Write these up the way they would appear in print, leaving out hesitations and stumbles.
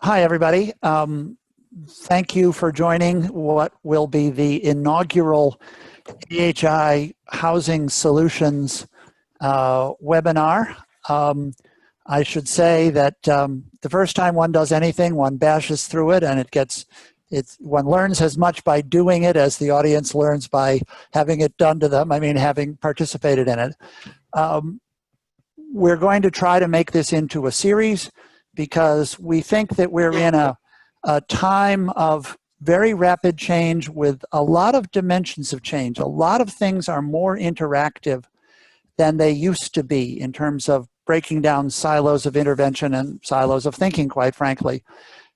Hi, everybody. Thank you for joining what will be the inaugural AHI Housing Solutions webinar. I should say that the first time one does anything, one bashes through it, and one learns as much by doing it as the audience learns by having it done to them. I mean, having participated in it. We're going to try to make this into a series because we think that we're in a time of very rapid change with a lot of dimensions of change. A lot of things are more interactive than they used to be in terms of breaking down silos of intervention and silos of thinking, quite frankly.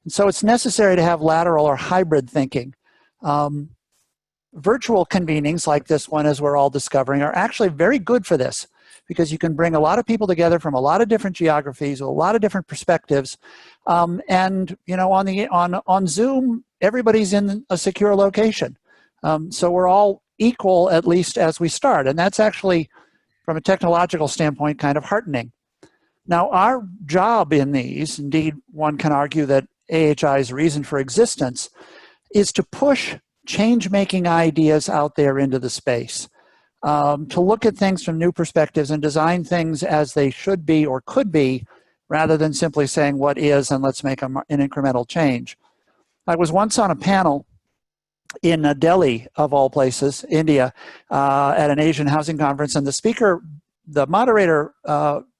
And so it's necessary to have lateral or hybrid thinking. Virtual convenings like this one, as we're all discovering, are actually very good for this because you can bring a lot of people together from a lot of different geographies, a lot of different perspectives. And you know, on Zoom, everybody's in a secure location. So we're all equal, at least as we start. And that's actually, from a technological standpoint, kind of heartening. Now, our job in these, indeed, one can argue that AHI's reason for existence, is to push change-making ideas out there into the space, to look at things from new perspectives and design things as they should be or could be, rather than simply saying what is and let's make an incremental change. I was once on a panel in Delhi, of all places, India, at an Asian housing conference, and the moderator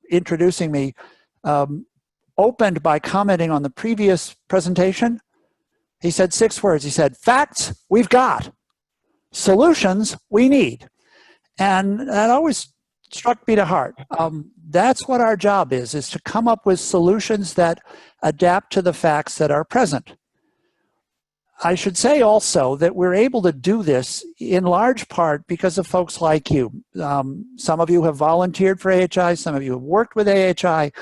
introducing me opened by commenting on the previous presentation. He said 6 words. He said, "Facts we've got, solutions we need." And that always struck me to heart. That's what our job is to come up with solutions that adapt to the facts that are present. I should say also that we're able to do this in large part because of folks like you. Some of you have volunteered for AHI, some of you have worked with AHI,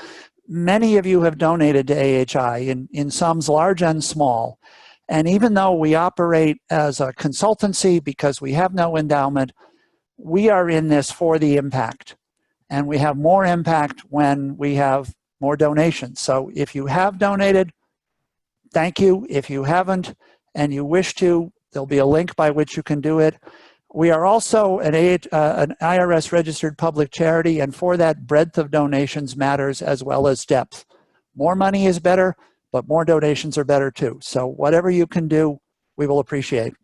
many of you have donated to AHI in sums large and small. And even though we operate as a consultancy because we have no endowment, we are in this for the impact. And we have more impact when we have more donations. So if you have donated, thank you. If you haven't and you wish to, there'll be a link by which you can do it. We are also an IRS registered public charity, and for that, breadth of donations matters as well as depth. More money is better, but more donations are better too. So whatever you can do, we will appreciate.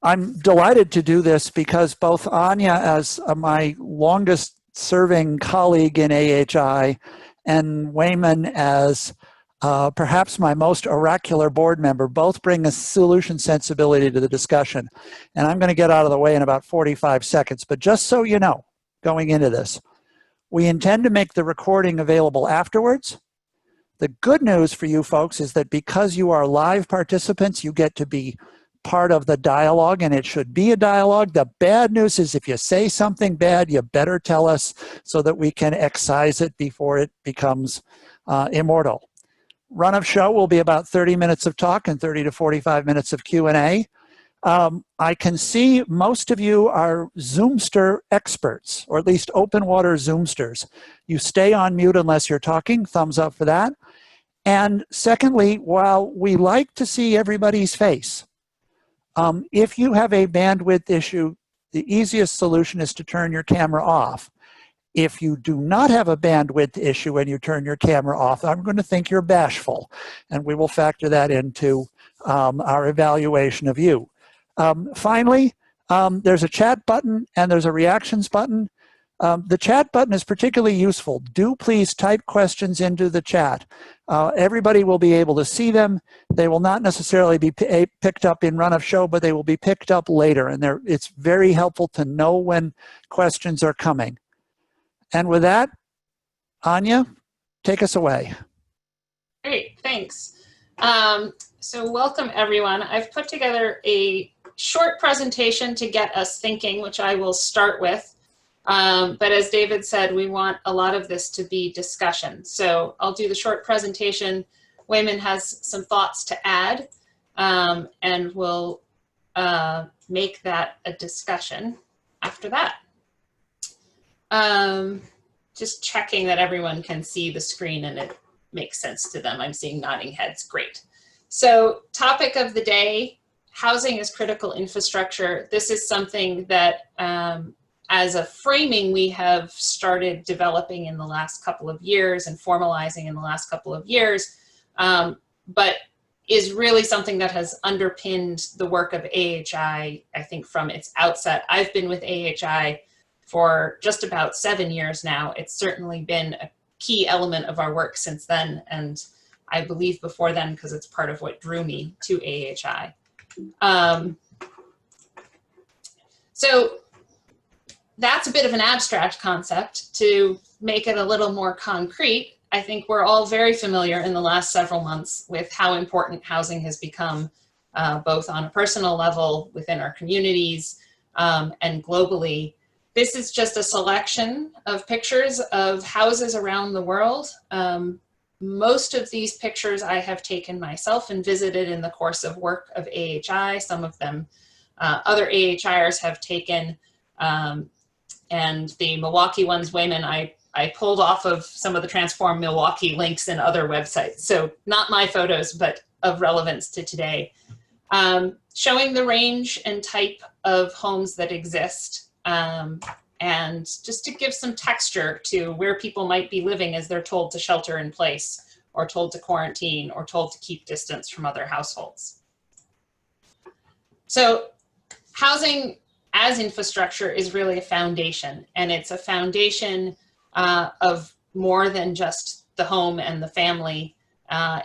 I'm delighted to do this because both Anya, as my longest serving colleague in AHI, and Wyman, as perhaps my most oracular board member, both bring a solution sensibility to the discussion. And I'm going to get out of the way in about 45 seconds. But just so you know, going into this, we intend to make the recording available afterwards. The good news for you folks is that because you are live participants, you get to be part of the dialogue, and it should be a dialogue. The bad news is if you say something bad, you better tell us so that we can excise it before it becomes immortal. Run of show will be about 30 minutes of talk and 30 to 45 minutes of Q&A. I can see most of you are Zoomster experts, or at least open water Zoomsters. You stay on mute unless you're talking. Thumbs up for that. And secondly, while we like to see everybody's face, if you have a bandwidth issue, the easiest solution is to turn your camera off. If you do not have a bandwidth issue and you turn your camera off, I'm going to think you're bashful, and we will factor that into our evaluation of you. Finally, there's a chat button and there's a reactions button. The chat button is particularly useful. Do please type questions into the chat. Everybody will be able to see them. They will not necessarily be picked up in run of show, but they will be picked up later. And it's very helpful to know when questions are coming. And with that, Anya, take us away. Great, thanks. So welcome everyone. I've put together a short presentation to get us thinking, which I will start with. But as David said, we want a lot of this to be discussion. So I'll do the short presentation. Wyman has some thoughts to add, and we'll make that a discussion after that. Just checking that everyone can see the screen and it makes sense to them. I'm seeing nodding heads, great. So topic of the day, housing as critical infrastructure. This is something that as a framing we have started developing in the last couple of years and formalizing in the last couple of years, but is really something that has underpinned the work of AHI, I think, from its outset. I've been with AHI for just about 7 years now. It's certainly been a key element of our work since then, and I believe before then because it's part of what drew me to AHI. So that's a bit of an abstract concept. To make it a little more concrete, I think we're all very familiar in the last several months with how important housing has become, both on a personal level within our communities and globally. This is just a selection of pictures of houses around the world. Most of these pictures I have taken myself and visited in the course of work of AHI. Some of them other AHIers have taken, and the Milwaukee ones, Wyman, I pulled off of some of the Transform Milwaukee links and other websites. So not my photos, but of relevance to today. Showing the range and type of homes that exist, and just to give some texture to where people might be living as they're told to shelter in place, or told to quarantine, or told to keep distance from other households. So housing as infrastructure is really a foundation, and it's a foundation of more than just the home and the family.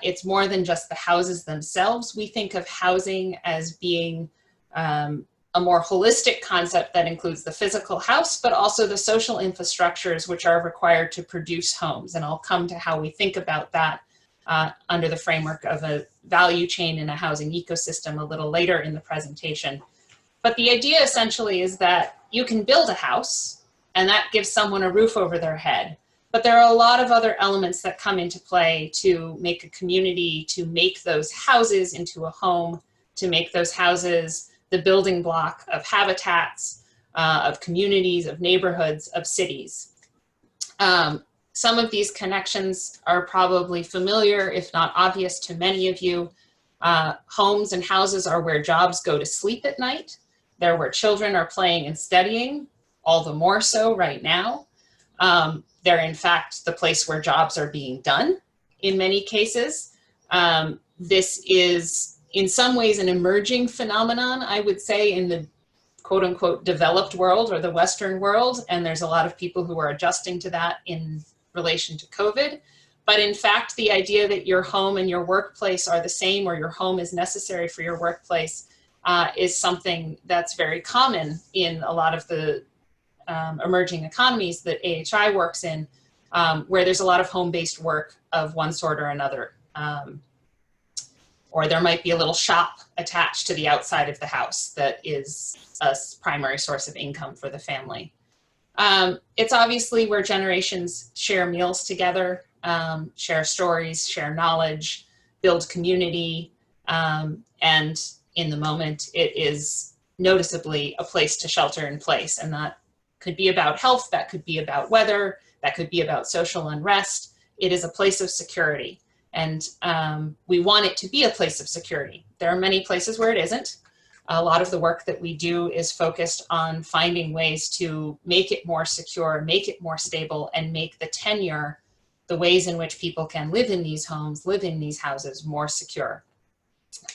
It's more than just the houses themselves. We think of housing as being a more holistic concept that includes the physical house, but also the social infrastructures which are required to produce homes. And I'll come to how we think about that under the framework of a value chain in a housing ecosystem a little later in the presentation. But the idea essentially is that you can build a house and that gives someone a roof over their head. But there are a lot of other elements that come into play to make a community, to make those houses into a home, to make those houses the building block of habitats, of communities, of neighborhoods, of cities. Some of these connections are probably familiar, if not obvious to many of you. Homes and houses are where jobs go to sleep at night. They're where children are playing and studying, all the more so right now. They're in fact the place where jobs are being done in many cases. This is in some ways an emerging phenomenon, I would say, in the quote unquote developed world or the Western world. And there's a lot of people who are adjusting to that in relation to COVID. But in fact, the idea that your home and your workplace are the same, or your home is necessary for your workplace, is something that's very common in a lot of the emerging economies that AHI works in, where there's a lot of home-based work of one sort or another. Or there might be a little shop attached to the outside of the house that is a primary source of income for the family. It's obviously where generations share meals together, share stories, share knowledge, build community, and in the moment it is noticeably a place to shelter in place. And that could be about health, that could be about weather, that could be about social unrest. It is a place of security. And we want it to be a place of security. There are many places where it isn't. A lot of the work that we do is focused on finding ways to make it more secure, make it more stable, and make the tenure, the ways in which people can live in these homes, live in these houses, more secure.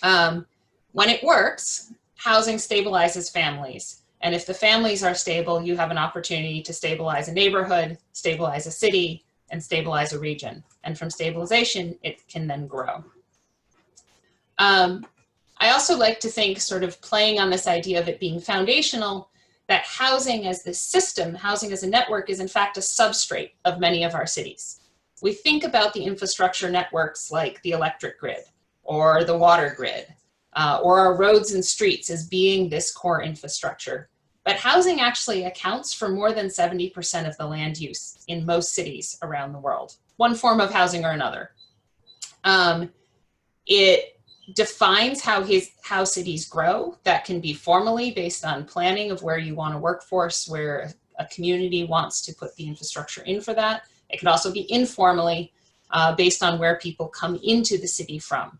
When it works, housing stabilizes families. And if the families are stable, you have an opportunity to stabilize a neighborhood, stabilize a city, and stabilize a region. And from stabilization, it can then grow. I also like to think, sort of playing on this idea of it being foundational, that housing as this system, housing as a network, is in fact a substrate of many of our cities. We think about the infrastructure networks like the electric grid or the water grid or our roads and streets as being this core infrastructure. But housing actually accounts for more than 70% of the land use in most cities around the world, one form of housing or another. It defines how cities grow. That can be formally based on planning of where you want a workforce, where a community wants to put the infrastructure in for that. It could also be informally based on where people come into the city from.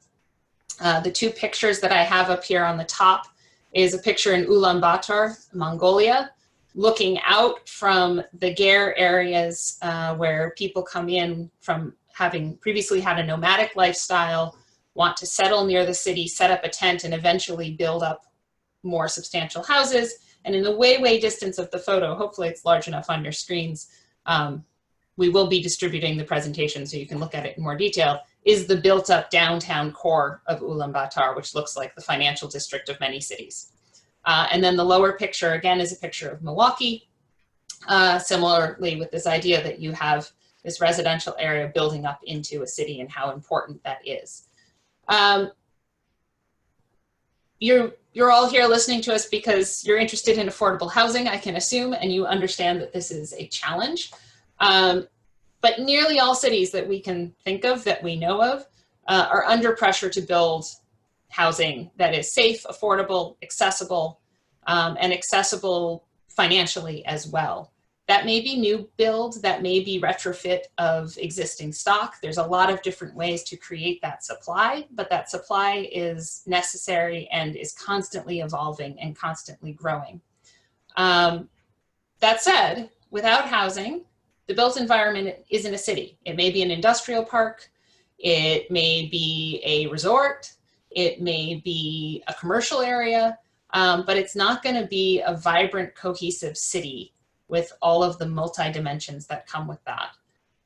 The two pictures that I have up here on the top is a picture in Ulaanbaatar, Mongolia, looking out from the Ger areas where people come in from having previously had a nomadic lifestyle, want to settle near the city, set up a tent, and eventually build up more substantial houses. And in the way distance of the photo, hopefully it's large enough on your screens, we will be distributing the presentation so you can look at it in more detail, is the built up downtown core of Ulaanbaatar, which looks like the financial district of many cities. And then the lower picture, again, is a picture of Milwaukee, similarly with this idea that you have this residential area building up into a city and how important that is. You're all here listening to us because you're interested in affordable housing, I can assume, and you understand that this is a challenge. But nearly all cities that we can think of, that we know of, are under pressure to build housing that is safe, affordable, accessible, and accessible financially as well. That may be new build, that may be retrofit of existing stock. There's a lot of different ways to create that supply, but that supply is necessary and is constantly evolving and constantly growing. That said, without housing, the built environment isn't a city. It may be an industrial park, it may be a resort, it may be a commercial area, but it's not going to be a vibrant, cohesive city with all of the multi-dimensions that come with that.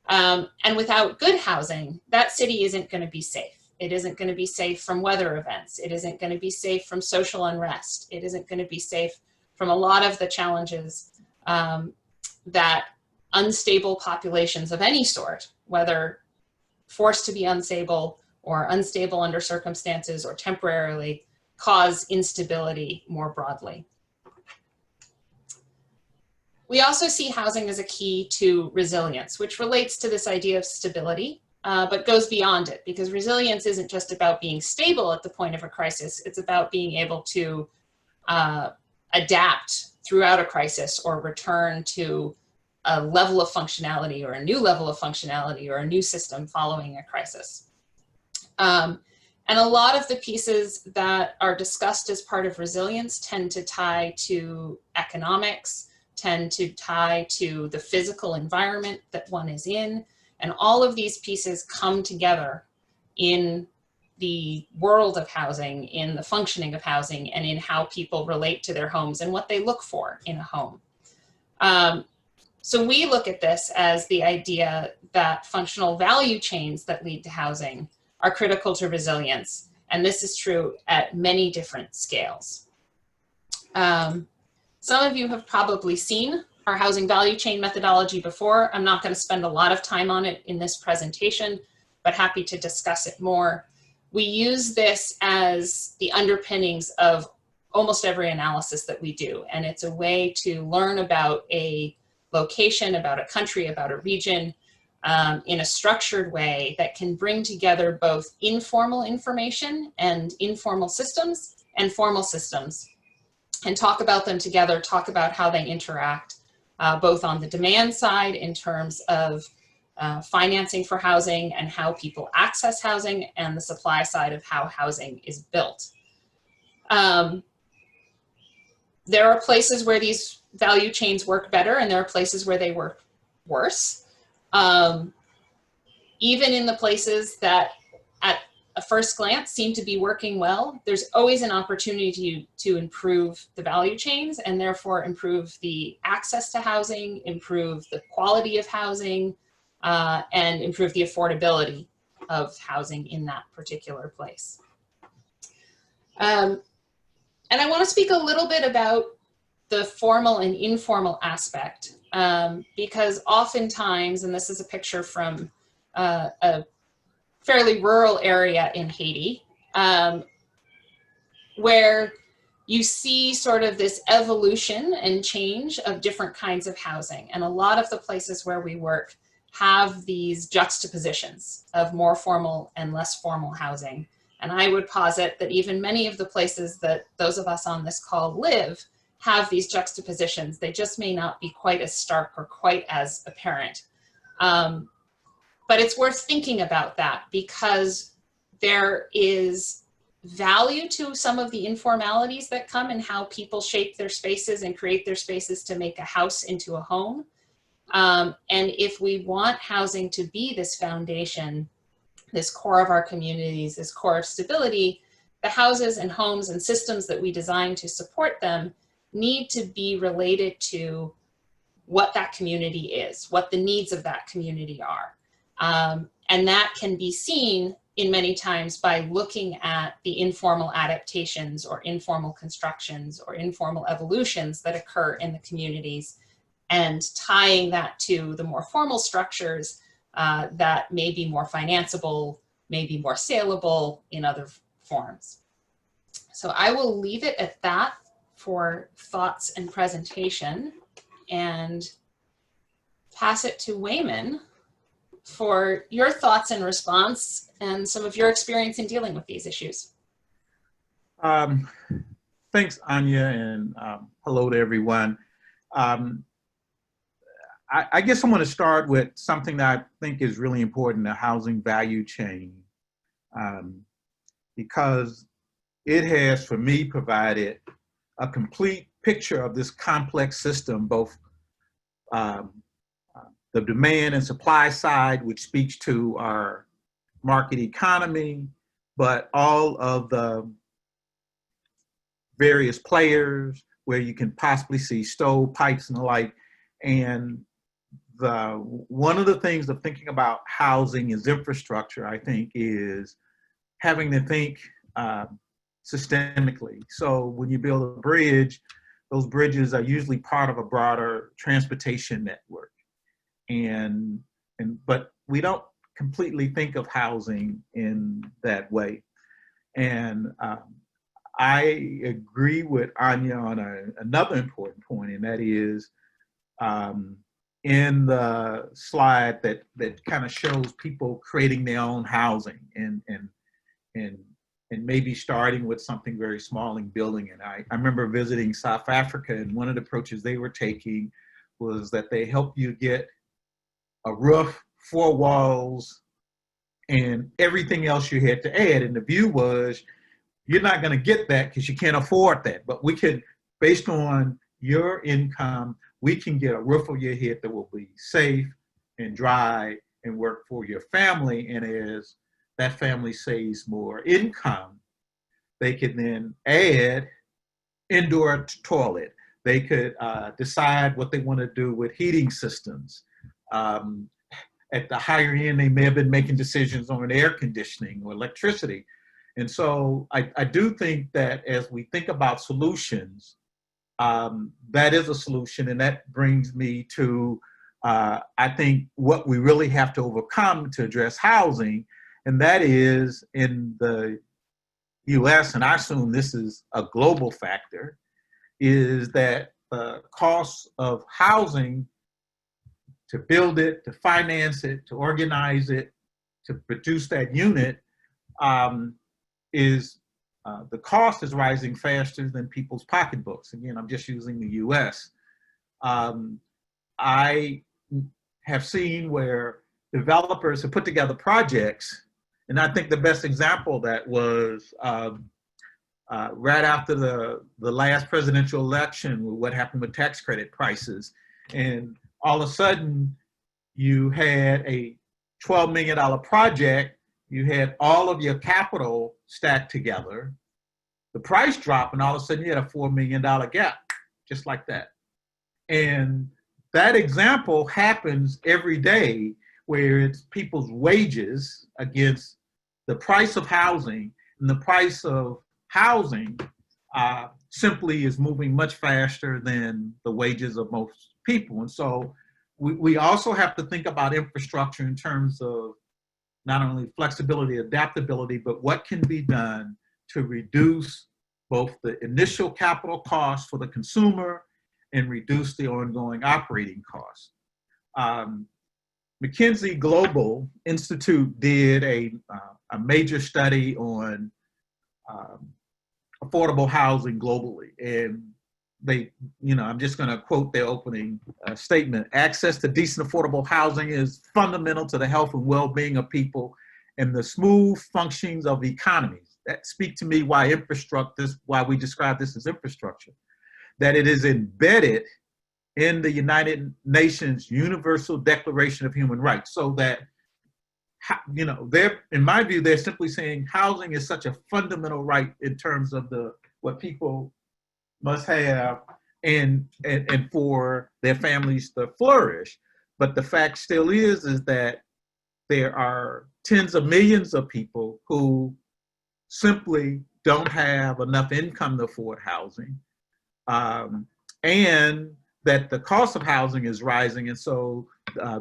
And without good housing, that city isn't going to be safe. It isn't going to be safe from weather events. It isn't going to be safe from social unrest. It isn't going to be safe from a lot of the challenges that unstable populations of any sort, whether forced to be unstable or unstable under circumstances or temporarily, cause instability more broadly. We also see housing as a key to resilience, which relates to this idea of stability, but goes beyond it, because resilience isn't just about being stable at the point of a crisis. It's about being able to adapt throughout a crisis or return to a level of functionality or a new level of functionality or a new system following a crisis. And a lot of the pieces that are discussed as part of resilience tend to tie to economics, tend to tie to the physical environment that one is in. And all of these pieces come together in the world of housing, in the functioning of housing, and in how people relate to their homes and what they look for in a home. So we look at this as the idea that functional value chains that lead to housing are critical to resilience. And this is true at many different scales. Some of you have probably seen our housing value chain methodology before. I'm not going to spend a lot of time on it in this presentation, but happy to discuss it more. We use this as the underpinnings of almost every analysis that we do. And it's a way to learn about a location, about a country, about a region, in a structured way that can bring together both informal information and informal systems and formal systems, and talk about them together, talk about how they interact, both on the demand side in terms of financing for housing and how people access housing, and the supply side of how housing is built. There are places where these value chains work better, and there are places where they work worse. Even in the places that at a first glance seem to be working well, there's always an opportunity to improve the value chains, and therefore improve the access to housing, improve the quality of housing, and improve the affordability of housing in that particular place. And I want to speak a little bit about the formal and informal aspect, because oftentimes, and this is a picture from a fairly rural area in Haiti, where you see sort of this evolution and change of different kinds of housing. And a lot of the places where we work have these juxtapositions of more formal and less formal housing. And I would posit that even many of the places that those of us on this call live have these juxtapositions. They just may not be quite as stark or quite as apparent. but it's worth thinking about that because there is value to some of the informalities that come in how people shape their spaces and create their spaces to make a house into a home. And if we want housing to be this foundation, this core of our communities, this core of stability, the houses and homes and systems that we design to support them need to be related to what that community is, what the needs of that community are. And that can be seen in many times by looking at the informal adaptations or informal constructions or informal evolutions that occur in the communities and tying that to the more formal structures that may be more financeable, may be more saleable in other forms. So I will leave it at that for thoughts and presentation and pass it to Wyman for your thoughts and response and some of your experience in dealing with these issues. Thanks, Anya, and hello to everyone. I guess I'm going to start with something that I think is really important, the housing value chain, because it has, for me, provided a complete picture of this complex system, both the demand and supply side, which speaks to our market economy, but all of the various players where you can possibly see stovepipes and the like. And one of the things of thinking about housing as infrastructure, I think, is having to think systemically. So when you build a bridge, those bridges are usually part of a broader transportation network. But we don't completely think of housing in that way. And I agree with Anya on another important point, and that is in the slide that kind of shows people creating their own housing and maybe starting with something very small and building it. I remember visiting South Africa, and one of the approaches they were taking was that they help you get a roof, 4 walls, and everything else you had to add. And the view was, you're not going to get that because you can't afford that. But we could, based on your income, we can get a roof over your head that will be safe and dry and work for your family. And as that family saves more income, they can then add indoor toilet. They could decide what they want to do with heating systems. At the higher end, they may have been making decisions on air conditioning or electricity. And so I do think that as we think about solutions, that is a solution. And that brings me to, I think, what we really have to overcome to address housing. And that is in the US, and I assume this is a global factor, is that the cost of housing, to build it, to finance it, to organize it, to produce that unit, the cost is rising faster than people's pocketbooks. Again, I'm just using the US. I have seen where developers have put together projects, and I think the best example of that was right after the last presidential election, what happened with tax credit prices. And all of a sudden, you had a $12 million project, you had all of your capital stacked together, the price dropped, and all of a sudden you had a $4 million gap, just like that. And that example happens every day, where it's people's wages against the price of housing, and the price of housing simply is moving much faster than the wages of most people. And so we also have to think about infrastructure in terms of not only flexibility, adaptability, but what can be done to reduce both the initial capital costs for the consumer and reduce the ongoing operating costs. McKinsey Global Institute did a major study on affordable housing globally. And I'm just going to quote their opening statement. Access to decent, affordable housing is fundamental to the health and well-being of people and the smooth functionings of economies. That speak to me why we describe this as infrastructure, that it is embedded in the United Nations Universal Declaration of Human Rights. So that, in my view, they're simply saying housing is such a fundamental right in terms of what people must have and for their families to flourish. But the fact still is that there are tens of millions of people who simply don't have enough income to afford housing, and that the cost of housing is rising. And so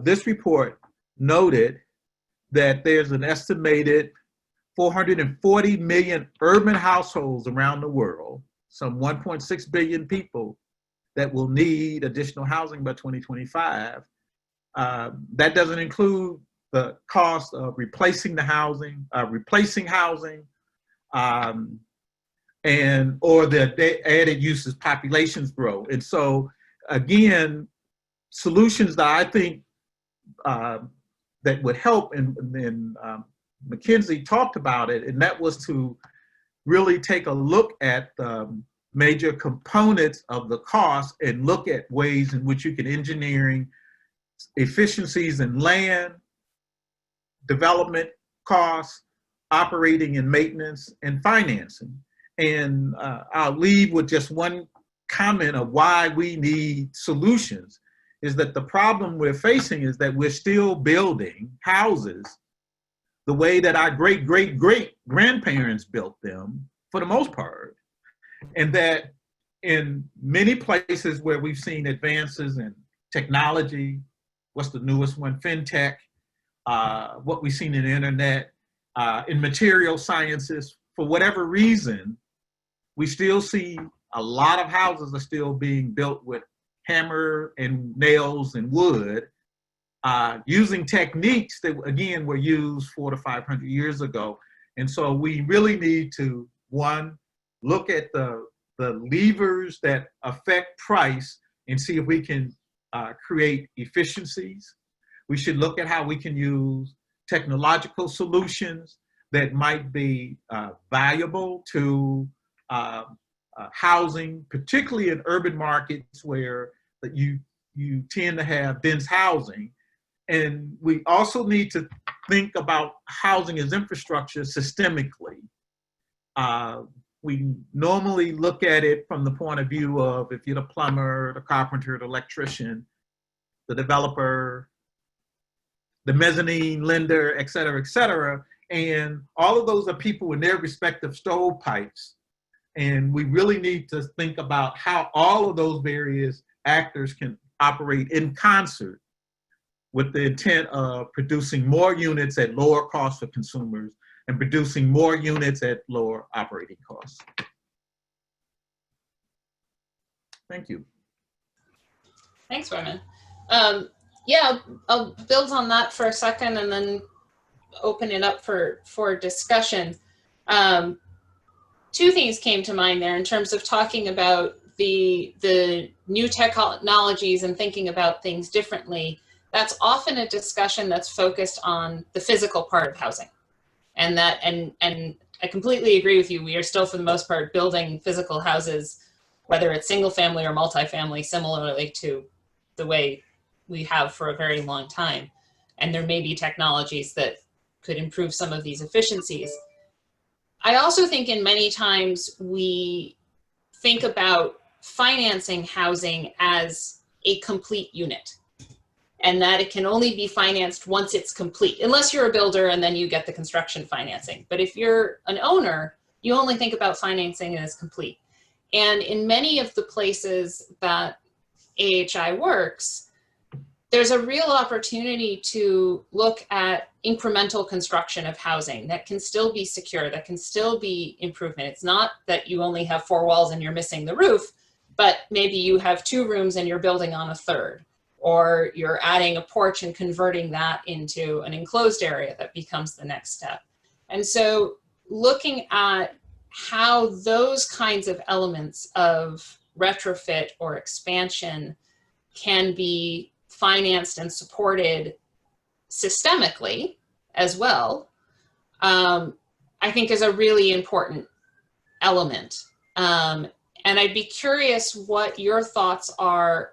this report noted that there's an estimated 440 million urban households around the world, some 1.6 billion people, that will need additional housing by 2025. That doesn't include the cost of replacing housing, or the added use as populations grow. And so, again, solutions that I think that would help, and McKinsey talked about it, and that was to really take a look at the major components of the cost and look at ways in which you can engineering efficiencies in land, development costs, operating and maintenance, and financing. And I'll leave with just one comment of why we need solutions, is that the problem we're facing is that we're still building houses the way that our great-great-great-grandparents built them, for the most part. And that in many places where we've seen advances in technology, what's the newest one, fintech, what we've seen in the internet, in material sciences, for whatever reason, we still see a lot of houses are still being built with hammer and nails and wood, using techniques that, again, were used 400 to 500 years ago. And so we really need to, one, look at the levers that affect price and see if we can create efficiencies. We should look at how we can use technological solutions that might be valuable to housing, particularly in urban markets where you tend to have dense housing. And we also need to think about housing as infrastructure systemically. We normally look at it from the point of view of, if you're the plumber, the carpenter, the electrician, the developer, the mezzanine lender, et cetera, et cetera. And all of those are people in their respective stovepipes. And we really need to think about how all of those various actors can operate in concert with the intent of producing more units at lower costs for consumers and producing more units at lower operating costs. Thank you. Thanks, Wyman. Yeah, I'll build on that for a second and then open it up for discussion. Two things came to mind there in terms of talking about the new technologies and thinking about things differently. That's often a discussion that's focused on the physical part of housing. And I completely agree with you. We are still, for the most part, building physical houses, whether it's single family or multifamily, similarly to the way we have for a very long time. And there may be technologies that could improve some of these efficiencies. I also think in many times we think about financing housing as a complete unit, and that it can only be financed once it's complete, unless you're a builder and then you get the construction financing. But if you're an owner, you only think about financing it as complete. And in many of the places that AHI works, there's a real opportunity to look at incremental construction of housing that can still be secure, that can still be improvement. It's not that you only have 4 walls and you're missing the roof, but maybe you have 2 rooms and you're building on a 3rd, or you're adding a porch and converting that into an enclosed area that becomes the next step. And so looking at how those kinds of elements of retrofit or expansion can be financed and supported systemically as well, I think is a really important element. And I'd be curious what your thoughts are.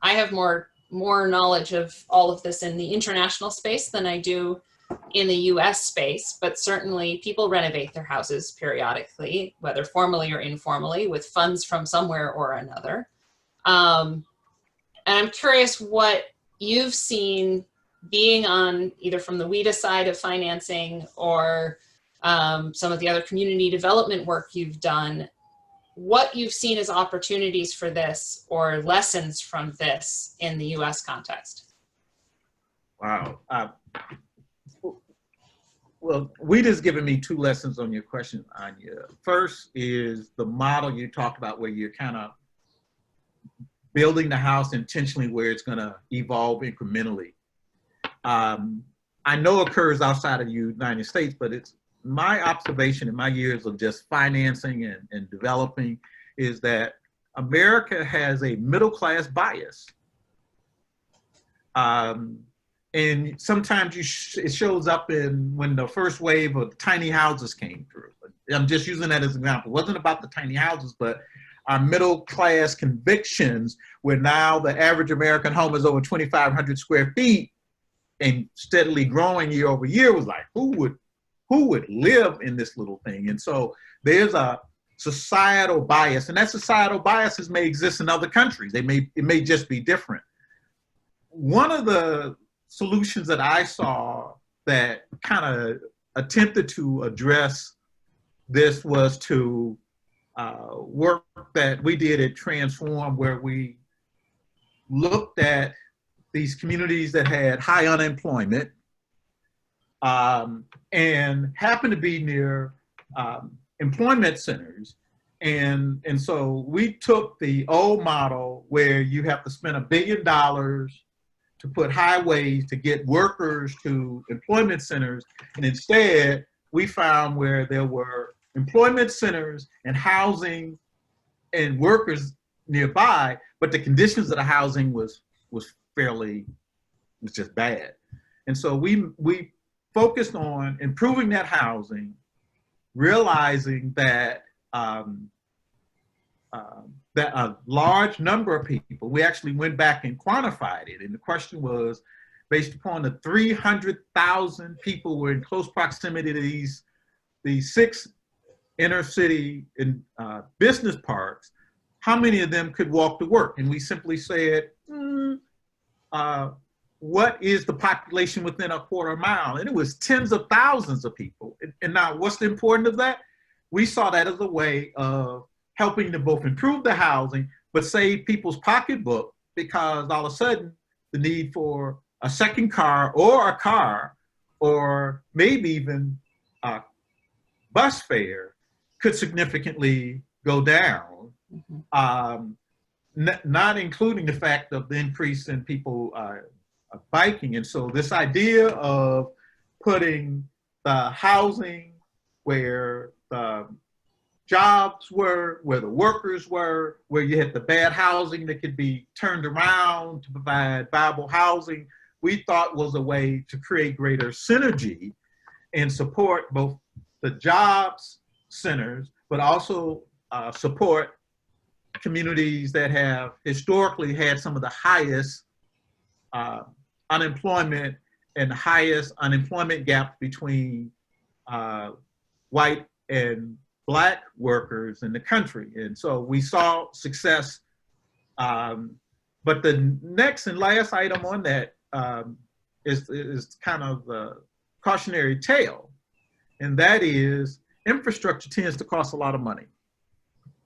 I have more knowledge of all of this in the international space than I do in the US space, but certainly people renovate their houses periodically, whether formally or informally, with funds from somewhere or another. And I'm curious what you've seen being on either from the WIDA side of financing or some of the other community development work you've done, what you've seen as opportunities for this or lessons from this in the US context. Wow. Well, WIDA's given me two lessons on your question, Anya. First is the model you talked about where you're kind of building the house intentionally where it's going to evolve incrementally. I know occurs outside of the United States, but it's my observation in my years of just financing and developing is that America has a middle-class bias. And sometimes it shows up in when the first wave of tiny houses came through. I'm just using that as an example. It wasn't about the tiny houses, but our middle-class convictions where now the average American home is over 2,500 square feet and steadily growing year over year was like, who would live in this little thing? And so there's a societal bias, and that societal biases may exist in other countries. It may just be different. One of the solutions that I saw that kind of attempted to address this was to work that we did at Transform, where we looked at these communities that had high unemployment and happened to be near employment centers. And so we took the old model where you have to spend $1 billion to put highways to get workers to employment centers. And instead, we found where there were employment centers and housing and workers nearby, but the conditions of the housing was just bad. And so we focused on improving that housing, realizing that that a large number of people, we actually went back and quantified it. And the question was, based upon the 300,000 people who were in close proximity to these 6 inner city business parks, how many of them could walk to work? And we simply said, what is the population within a quarter mile? And it was tens of thousands of people. And now what's the importance of that? We saw that as a way of helping to both improve the housing, but save people's pocketbook, because all of a sudden the need for a second car or maybe even a bus fare could significantly go down, not including the fact of the increase in people biking. And so this idea of putting the housing where the jobs were, where the workers were, where you had the bad housing that could be turned around to provide viable housing, we thought was a way to create greater synergy and support both the jobs centers, but also support communities that have historically had some of the highest unemployment and the highest unemployment gap between white and Black workers in the country. And so we saw success. But the next and last item on that is kind of the cautionary tale. And that is infrastructure tends to cost a lot of money.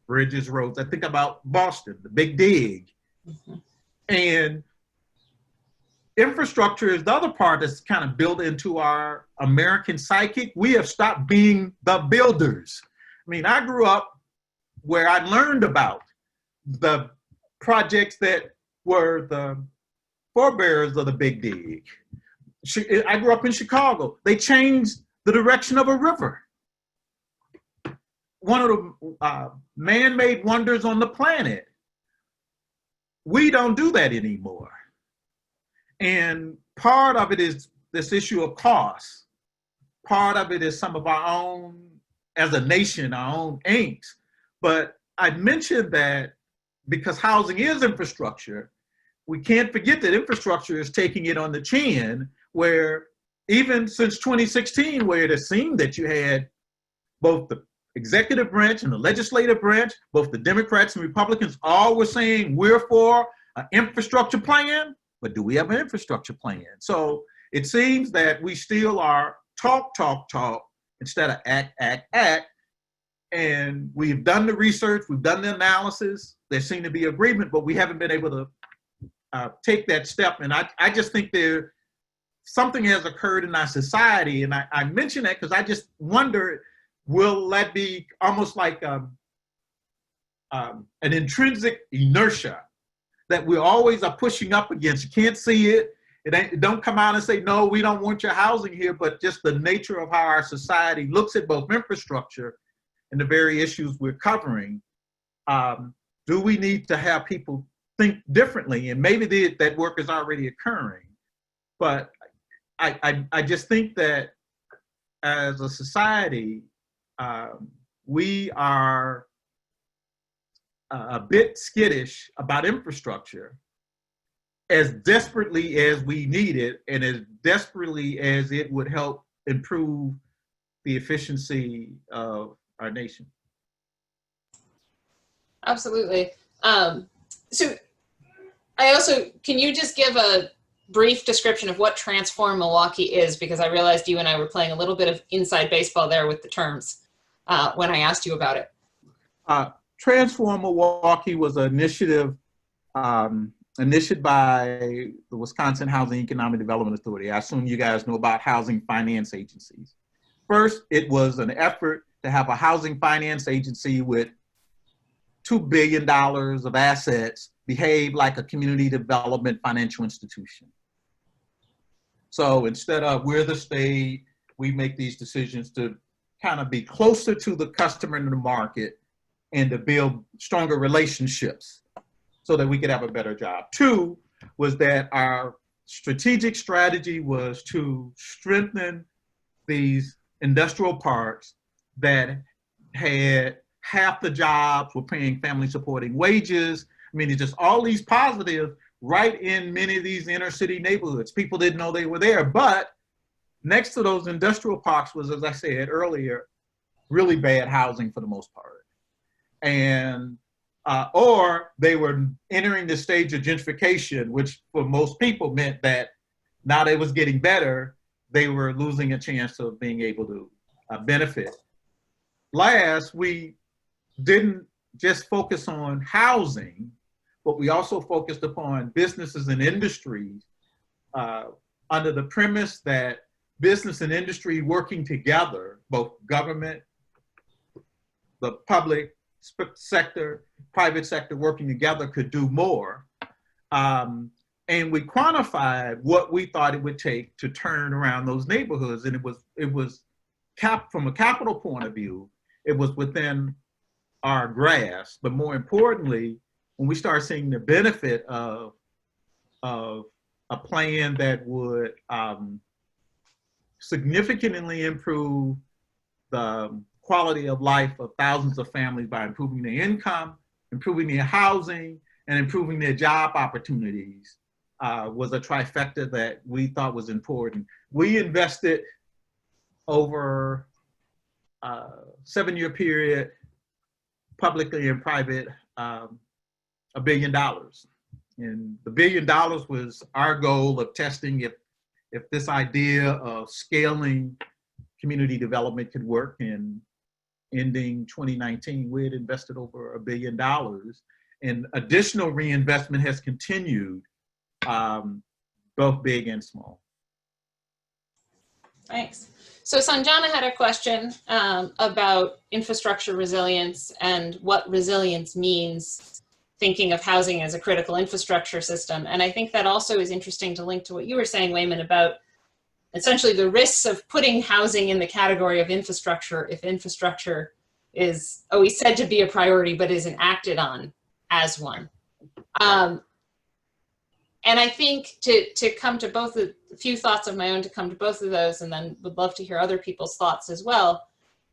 Bridges, roads. I think about Boston, the Big Dig. And infrastructure is the other part that's kind of built into our American psychic. We have stopped being the builders. I mean, I grew up where I learned about the projects that were the forebearers of the Big Dig. I grew up in Chicago. They changed the direction of a river. One of the man-made wonders on the planet we don't do that anymore. And part of it is this issue of cost. Part of it is some of our own, as a nation, our own angst. But I mentioned that because housing is infrastructure, we can't forget that infrastructure is taking it on the chin, where even since 2016, where it has seemed that you had both the executive branch and the legislative branch, both the Democrats and Republicans, all were saying we're for an infrastructure plan, but do we have an infrastructure plan? So it seems that we still are talk instead of act. And we've done the research, we've done the analysis, there seemed to be agreement, but we haven't been able to take that step. And I just think something has occurred in our society, and I mention that because I just wonder, will that be almost like an intrinsic inertia that we always are pushing up against? You can't see it. It don't come out and say, no, we don't want your housing here, but just the nature of how our society looks at both infrastructure and the very issues we're covering. Do we need to have people think differently? And maybe that work is already occurring. But I just think that as a society, we are a bit skittish about infrastructure, as desperately as we need it and as desperately as it would help improve the efficiency of our nation. Absolutely. So can you just give a brief description of what Transform Milwaukee is? Because I realized you and I were playing a little bit of inside baseball there with the terms when I asked you about it. Transform Milwaukee was an initiative initiated by the Wisconsin Housing Economic Development Authority. I assume you guys know about housing finance agencies. First, it was an effort to have a housing finance agency with $2 billion of assets behave like a community development financial institution. So instead of we're the state, we make these decisions to kind of be closer to the customer in the market and to build stronger relationships so that we could have a better job. Two was that our strategic strategy was to strengthen these industrial parks that had half the jobs, were paying family supporting wages. I mean, it's just all these positives right in many of these inner city neighborhoods. People didn't know they were there, but next to those industrial parks was, as I said earlier, really bad housing for the most part. And or they were entering the stage of gentrification, which for most people meant that now they was getting better, they were losing a chance of being able to benefit. Last, we didn't just focus on housing, but we also focused upon businesses and industries under the premise that business and industry working together, both government, the public sector, private sector working together could do more. And we quantified what we thought it would take to turn around those neighborhoods. And it was from a capital point of view, it was within our grasp. But more importantly, when we start seeing the benefit of a plan that would significantly improve the quality of life of thousands of families by improving their income, improving their housing, and improving their job opportunities, was a trifecta that we thought was important. We invested over a 7-year period, publicly and private, $1 billion. And the $1 billion was our goal of testing if this idea of scaling community development could work. And ending 2019, we had invested over $1 billion, and additional reinvestment has continued, both big and small. Thanks. So Sanjana had a question about infrastructure resilience and what resilience means, thinking of housing as a critical infrastructure system. And I think that also is interesting to link to what you were saying, Wyman, about essentially the risks of putting housing in the category of infrastructure if infrastructure is always said to be a priority but isn't acted on as one. And I think to come to both, a few thoughts of my own to come to both of those, and then would love to hear other people's thoughts as well.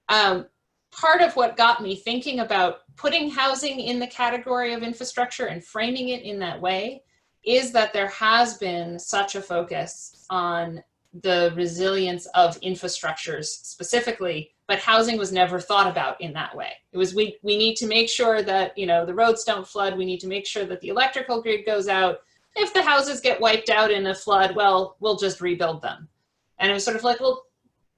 Part of what got me thinking about putting housing in the category of infrastructure and framing it in that way is that there has been such a focus on the resilience of infrastructures specifically, but housing was never thought about in that way. It was, we need to make sure that, you know, the roads don't flood. We need to make sure that the electrical grid goes out. If the houses get wiped out in a flood, well, we'll just rebuild them. And it was sort of like, well,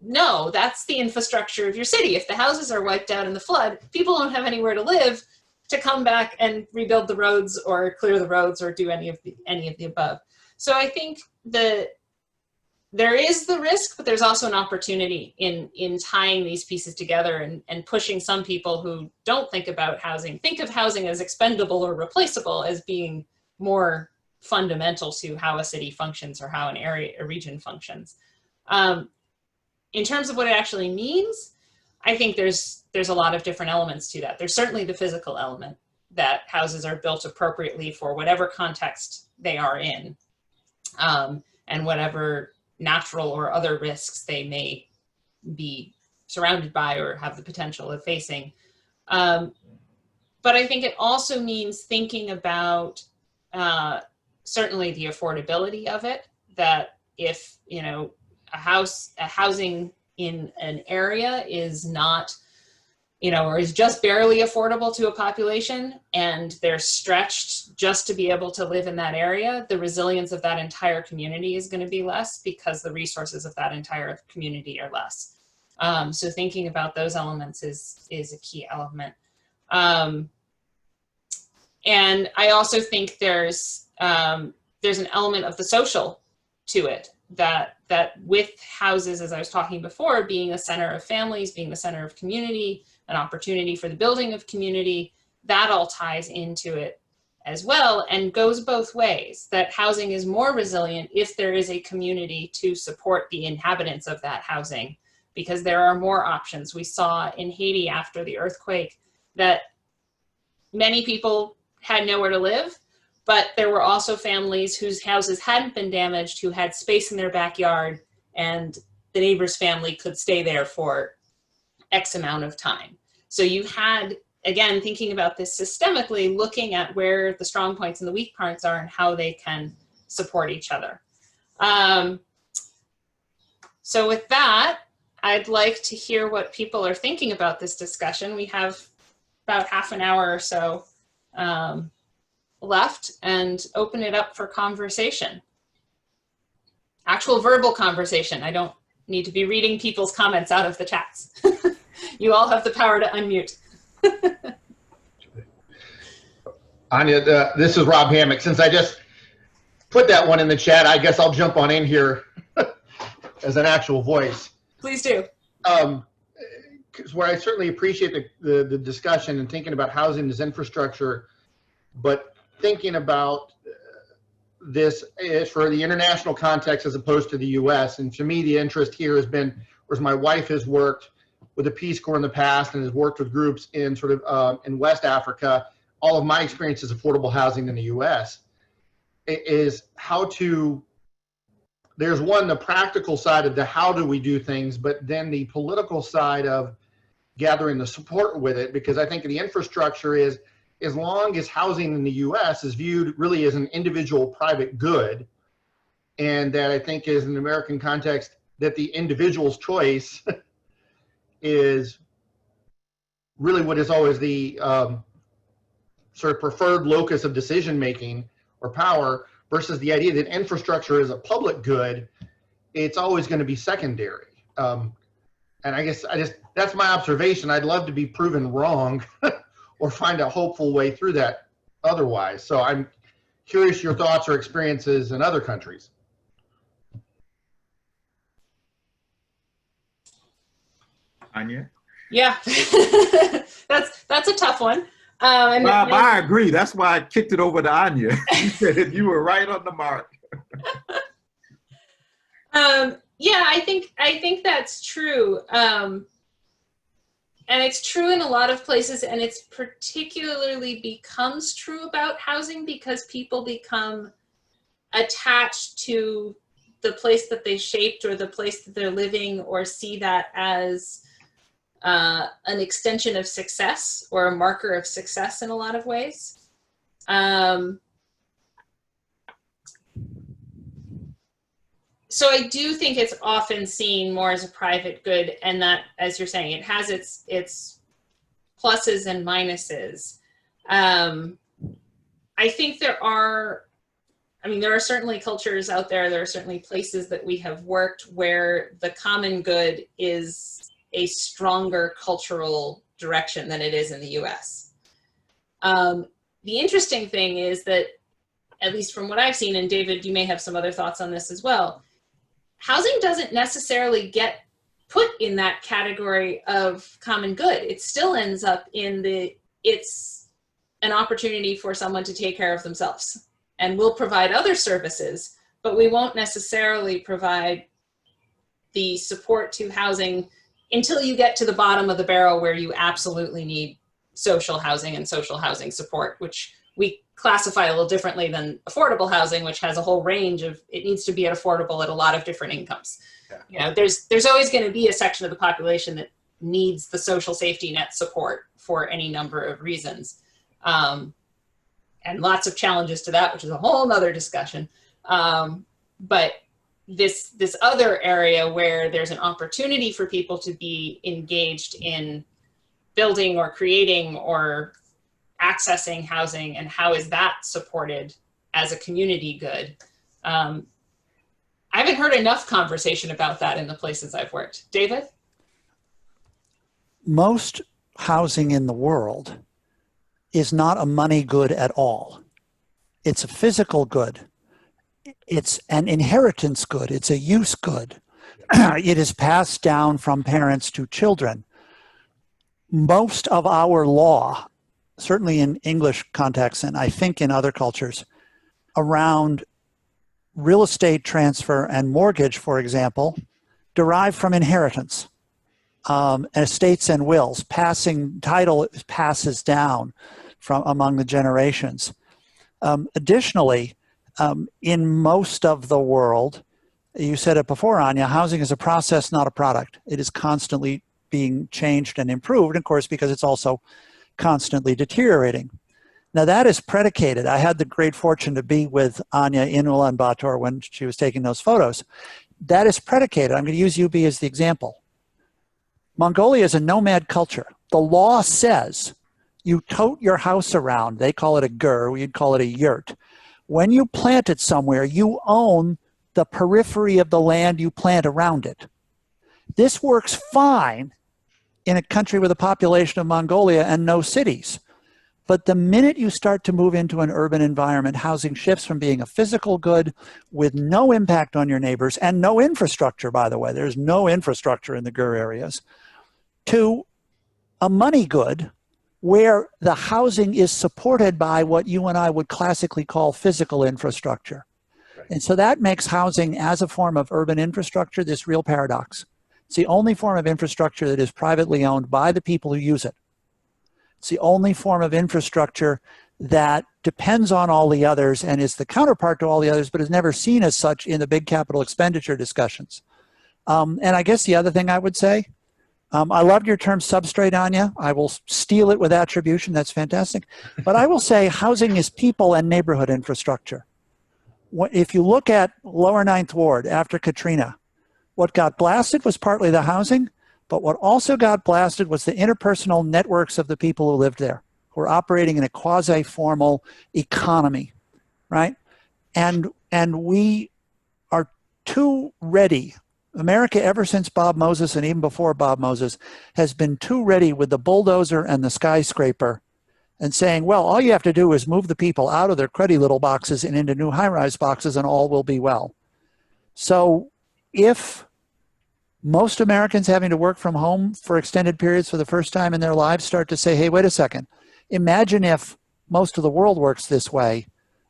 no, that's the infrastructure of your city. If the houses are wiped out in the flood, people don't have anywhere to live to come back and rebuild the roads or clear the roads or do any of the above. So I think there is the risk, but there's also an opportunity in tying these pieces together and pushing some people who don't think about housing, think of housing as expendable or replaceable, as being more fundamental to how a city functions or how a region functions. In terms of what it actually means, I think there's a lot of different elements to that. There's certainly the physical element, that houses are built appropriately for whatever context they are in, and whatever natural or other risks they may be surrounded by or have the potential of facing. But I think it also means thinking about certainly the affordability of it, that if, you know, a housing in an area is not, you know, or is just barely affordable to a population, and they're stretched just to be able to live in that area, the resilience of that entire community is going to be less because the resources of that entire community are less. So thinking about those elements is a key element. And I also think there's an element of the social to it, that with houses, as I was talking before, being a center of families, being the center of community, an opportunity for the building of community, that all ties into it as well and goes both ways, that housing is more resilient if there is a community to support the inhabitants of that housing, because there are more options. We saw in Haiti after the earthquake that many people had nowhere to live, but there were also families whose houses hadn't been damaged, who had space in their backyard, and the neighbor's family could stay there for X amount of time. So you had, again, thinking about this systemically, looking at where the strong points and the weak points are and how they can support each other. So with that, I'd like to hear what people are thinking about this discussion. We have about half an hour or so left, and open it up for conversation. Actual verbal conversation. I don't need to be reading people's comments out of the chats. You all have the power to unmute. Anya, this is Rob Hammock. Since I just put that one in the chat, I guess I'll jump on in here as an actual voice. Please do. Where I certainly appreciate the discussion and thinking about housing as infrastructure, but thinking about this is for the international context as opposed to the U.S. And to me, the interest here has been, whereas my wife has worked with the Peace Corps in the past and has worked with groups in sort of in West Africa. All of my experience is affordable housing in the U.S. is how to, there's one, the practical side of the how do we do things, but then the political side of gathering the support with it, because I think the infrastructure is, as long as housing in the U.S. is viewed really as an individual private good, and that I think is in the American context that the individual's choice is really what is always the sort of preferred locus of decision making or power, versus the idea that infrastructure is a public good, it's always going to be secondary. And I guess that's my observation. I'd love to be proven wrong or find a hopeful way through that otherwise. So I'm curious your thoughts or experiences in other countries. Anya? Yeah, that's a tough one. Bob, I agree. That's why I kicked it over to Anya. You said you were right on the mark. Yeah, I think that's true. And it's true in a lot of places, and it's particularly becomes true about housing because people become attached to the place that they shaped or the place that they're living, or see that as an extension of success or a marker of success in a lot of ways. So I do think it's often seen more as a private good, and that, as you're saying, it has its pluses and minuses. I think there are certainly cultures out there, there are certainly places that we have worked where the common good is a stronger cultural direction than it is in the US. The interesting thing is that, at least from what I've seen, and David, you may have some other thoughts on this as well, housing doesn't necessarily get put in that category of common good. It still ends up in it's an opportunity for someone to take care of themselves. And we'll provide other services, but we won't necessarily provide the support to housing until you get to the bottom of the barrel where you absolutely need social housing and social housing support, which we classify a little differently than affordable housing, which has a whole range of, it needs to be affordable at a lot of different incomes. Yeah. You know, there's always going to be a section of the population that needs the social safety net support for any number of reasons. And lots of challenges to that, which is a whole nother discussion. But this other area where there's an opportunity for people to be engaged in building or creating or accessing housing, and how is that supported as a community good? I haven't heard enough conversation about that in the places I've worked. David? Most housing in the world is not a money good at all. It's a physical good. It's an inheritance good. It's a use good. It is passed down from parents to children. Most of our law, certainly in English context, and I think in other cultures, around real estate transfer and mortgage, for example, derive from inheritance. Estates and wills, title passes down from among the generations. Additionally, in most of the world, you said it before, Anya, housing is a process, not a product. It is constantly being changed and improved, of course, because it's also constantly deteriorating. Now that is predicated. I had the great fortune to be with Anya in Ulaanbaatar when she was taking those photos. That is predicated. I'm going to use UB as the example. Mongolia is a nomad culture. The law says you tote your house around. They call it a gur. We'd call it a yurt. When you plant it somewhere, you own the periphery of the land you plant around it. This works fine in a country with a population of Mongolia and no cities. But the minute you start to move into an urban environment, housing shifts from being a physical good with no impact on your neighbors and no infrastructure, by the way, there's no infrastructure in the gur areas, to a money good where the housing is supported by what you and I would classically call physical infrastructure. Right. And so that makes housing as a form of urban infrastructure this real paradox. It's the only form of infrastructure that is privately owned by the people who use it. It's the only form of infrastructure that depends on all the others and is the counterpart to all the others, but is never seen as such in the big capital expenditure discussions. And I guess the other thing I would say, I loved your term substrate, Anya. I will steal it with attribution. That's fantastic. But I will say housing is people and neighborhood infrastructure. If you look at Lower Ninth Ward after Katrina, what got blasted was partly the housing, but what also got blasted was the interpersonal networks of the people who lived there, who were operating in a quasi-formal economy, right? And we are too ready. America, ever since Bob Moses and even before Bob Moses, has been too ready with the bulldozer and the skyscraper and saying, well, all you have to do is move the people out of their cruddy little boxes and into new high-rise boxes and all will be well. So if most Americans having to work from home for extended periods for the first time in their lives start to say, hey, wait a second, imagine if most of the world works this way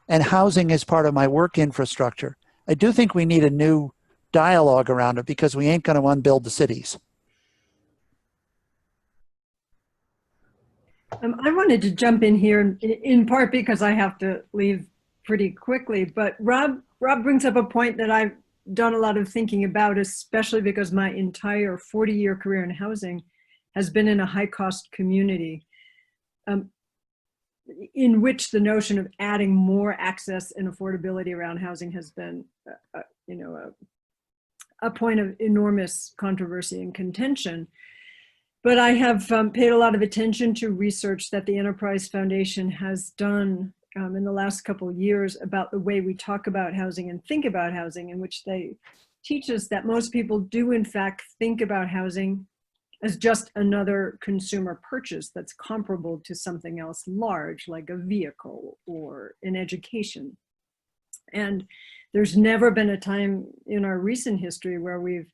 and housing is part of my work infrastructure. I do think we need a new dialogue around it because we ain't going to unbuild the cities. I wanted to jump in here in part because I have to leave pretty quickly, but Rob brings up a point that I've done a lot of thinking about, especially because my entire 40-year career in housing has been in a high-cost community, in which the notion of adding more access and affordability around housing has been, a point of enormous controversy and contention. But I have paid a lot of attention to research that the Enterprise Foundation has done in the last couple of years about the way we talk about housing and think about housing, in which they teach us that most people do in fact think about housing as just another consumer purchase that's comparable to something else large, like a vehicle or an education. And there's never been a time in our recent history where we've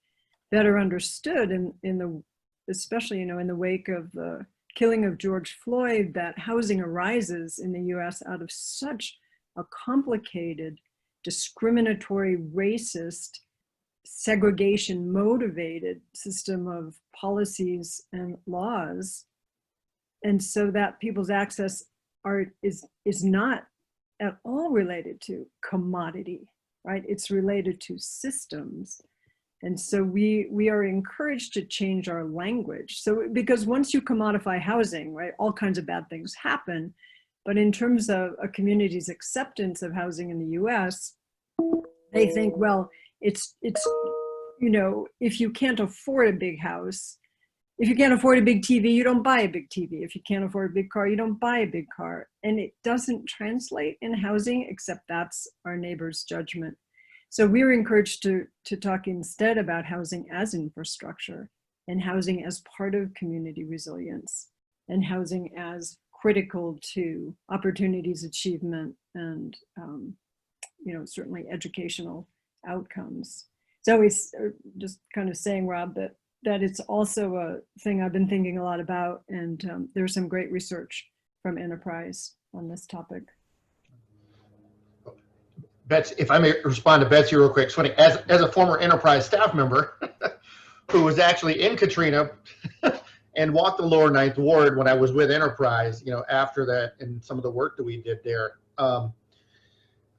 better understood especially, in the wake of the killing of George Floyd, that housing arises in the US out of such a complicated, discriminatory, racist, segregation motivated system of policies and laws. And so that people's access is not at all related to commodity, right? It's related to systems. And so we are encouraged to change our language. So because once you commodify housing, right, all kinds of bad things happen. But in terms of a community's acceptance of housing in the US, they think, well, it's if you can't afford a big house, if you can't afford a big TV, you don't buy a big TV. If you can't afford a big car, you don't buy a big car. And it doesn't translate in housing, except that's our neighbor's judgment. So we were encouraged to talk instead about housing as infrastructure, and housing as part of community resilience, and housing as critical to opportunities, achievement, and certainly educational outcomes. So it's just kind of saying, Rob, that it's also a thing I've been thinking a lot about, and there's some great research from Enterprise on this topic. Betsy, if I may respond to Betsy real quick. It's funny, as a former Enterprise staff member who was actually in Katrina and walked the lower Ninth Ward when I was with Enterprise, after that, and some of the work that we did there.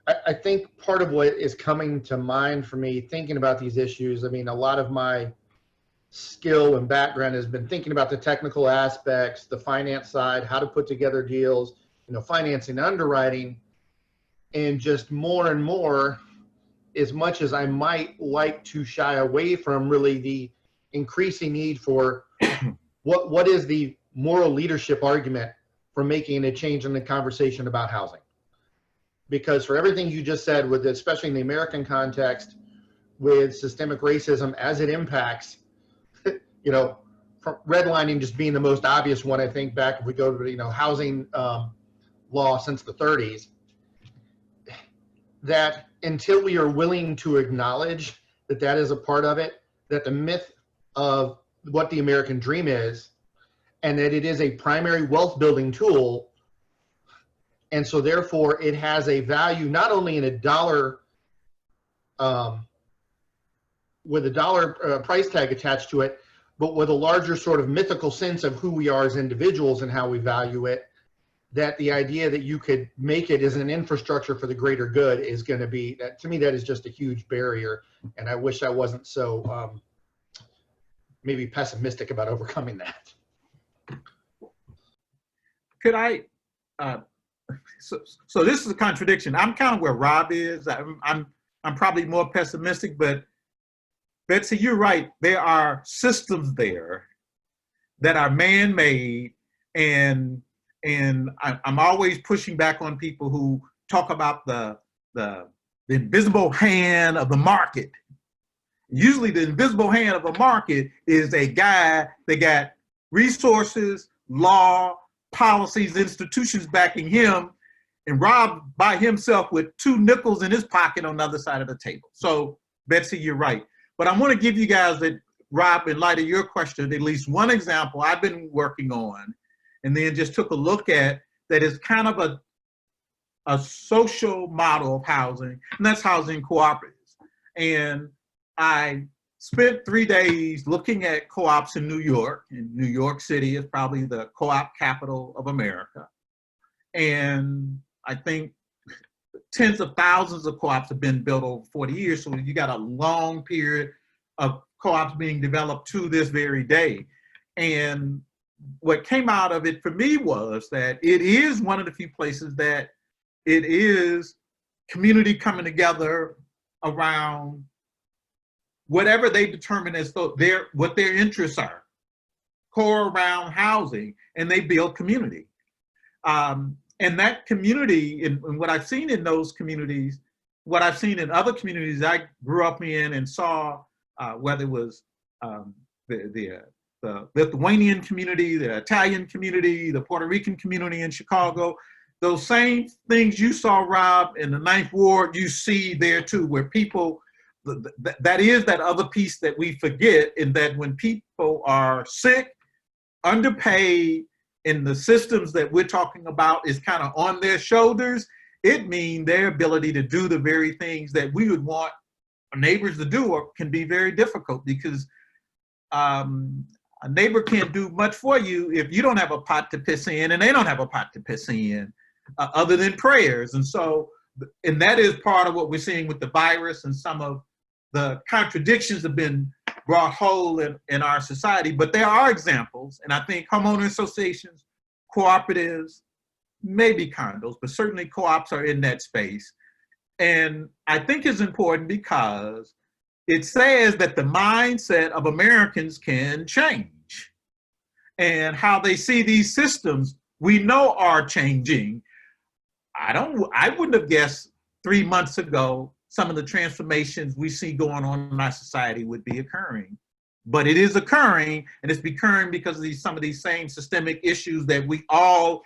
I think part of what is coming to mind for me thinking about these issues, a lot of my skill and background has been thinking about the technical aspects, the finance side, how to put together deals, financing, underwriting, and just more and more, as much as I might like to shy away from really the increasing need for what is the moral leadership argument for making a change in the conversation about housing. Because for everything you just said, with especially in the American context, with systemic racism as it impacts, redlining just being the most obvious one, I think, back if we go to housing law since the 30s, that until we are willing to acknowledge that that is a part of it, that the myth of what the American dream is, and that it is a primary wealth building tool, and so therefore it has a value not only in a dollar, with a dollar price tag attached to it, but with a larger sort of mythical sense of who we are as individuals and how we value it, that the idea that you could make it as an infrastructure for the greater good is going to be, that to me, that is just a huge barrier. And I wish I wasn't so maybe pessimistic about overcoming that. Could I, so this is a contradiction. I'm kind of where Rob is. I'm probably more pessimistic, but Betsy, you're right. There are systems there that are man-made, and I'm always pushing back on people who talk about the invisible hand of the market. Usually the invisible hand of the market is a guy that got resources, law, policies, institutions backing him, and Rob by himself with 2 nickels in his pocket on the other side of the table. So Betsy, you're right. But I want to give you guys, that Rob, in light of your question, at least one example I've been working on, and then just took a look at, that is kind of a social model of housing, and that's housing cooperatives. And I spent 3 days looking at co-ops in New York, and New York City is probably the co-op capital of America. And I think tens of thousands of co-ops have been built over 40 years. So you got a long period of co-ops being developed to this very day. And what came out of it for me was that it is one of the few places that it is community coming together around whatever they determine as though what their interests are, core around housing, and they build community. And that community, and what I've seen in those communities, what I've seen in other communities I grew up in and saw, whether it was the Lithuanian community, the Italian community, the Puerto Rican community in Chicago, those same things you saw, Rob, in the Ninth Ward, you see there too, where people, that is that other piece that we forget, in that when people are sick, underpaid, and the systems that we're talking about is kind of on their shoulders, it means their ability to do the very things that we would want our neighbors to do can be very difficult, because a neighbor can't do much for you if you don't have a pot to piss in and they don't have a pot to piss in, other than prayers. And so, and that is part of what we're seeing with the virus, and some of the contradictions have been brought whole in our society. But there are examples, and I think homeowner associations, cooperatives, maybe condos, but certainly co-ops are in that space. And I think it's important because it says that the mindset of Americans can change, and how they see these systems we know are changing. I wouldn't have guessed 3 months ago some of the transformations we see going on in our society would be occurring. But it is occurring, and it's occurring because of some of these same systemic issues that we all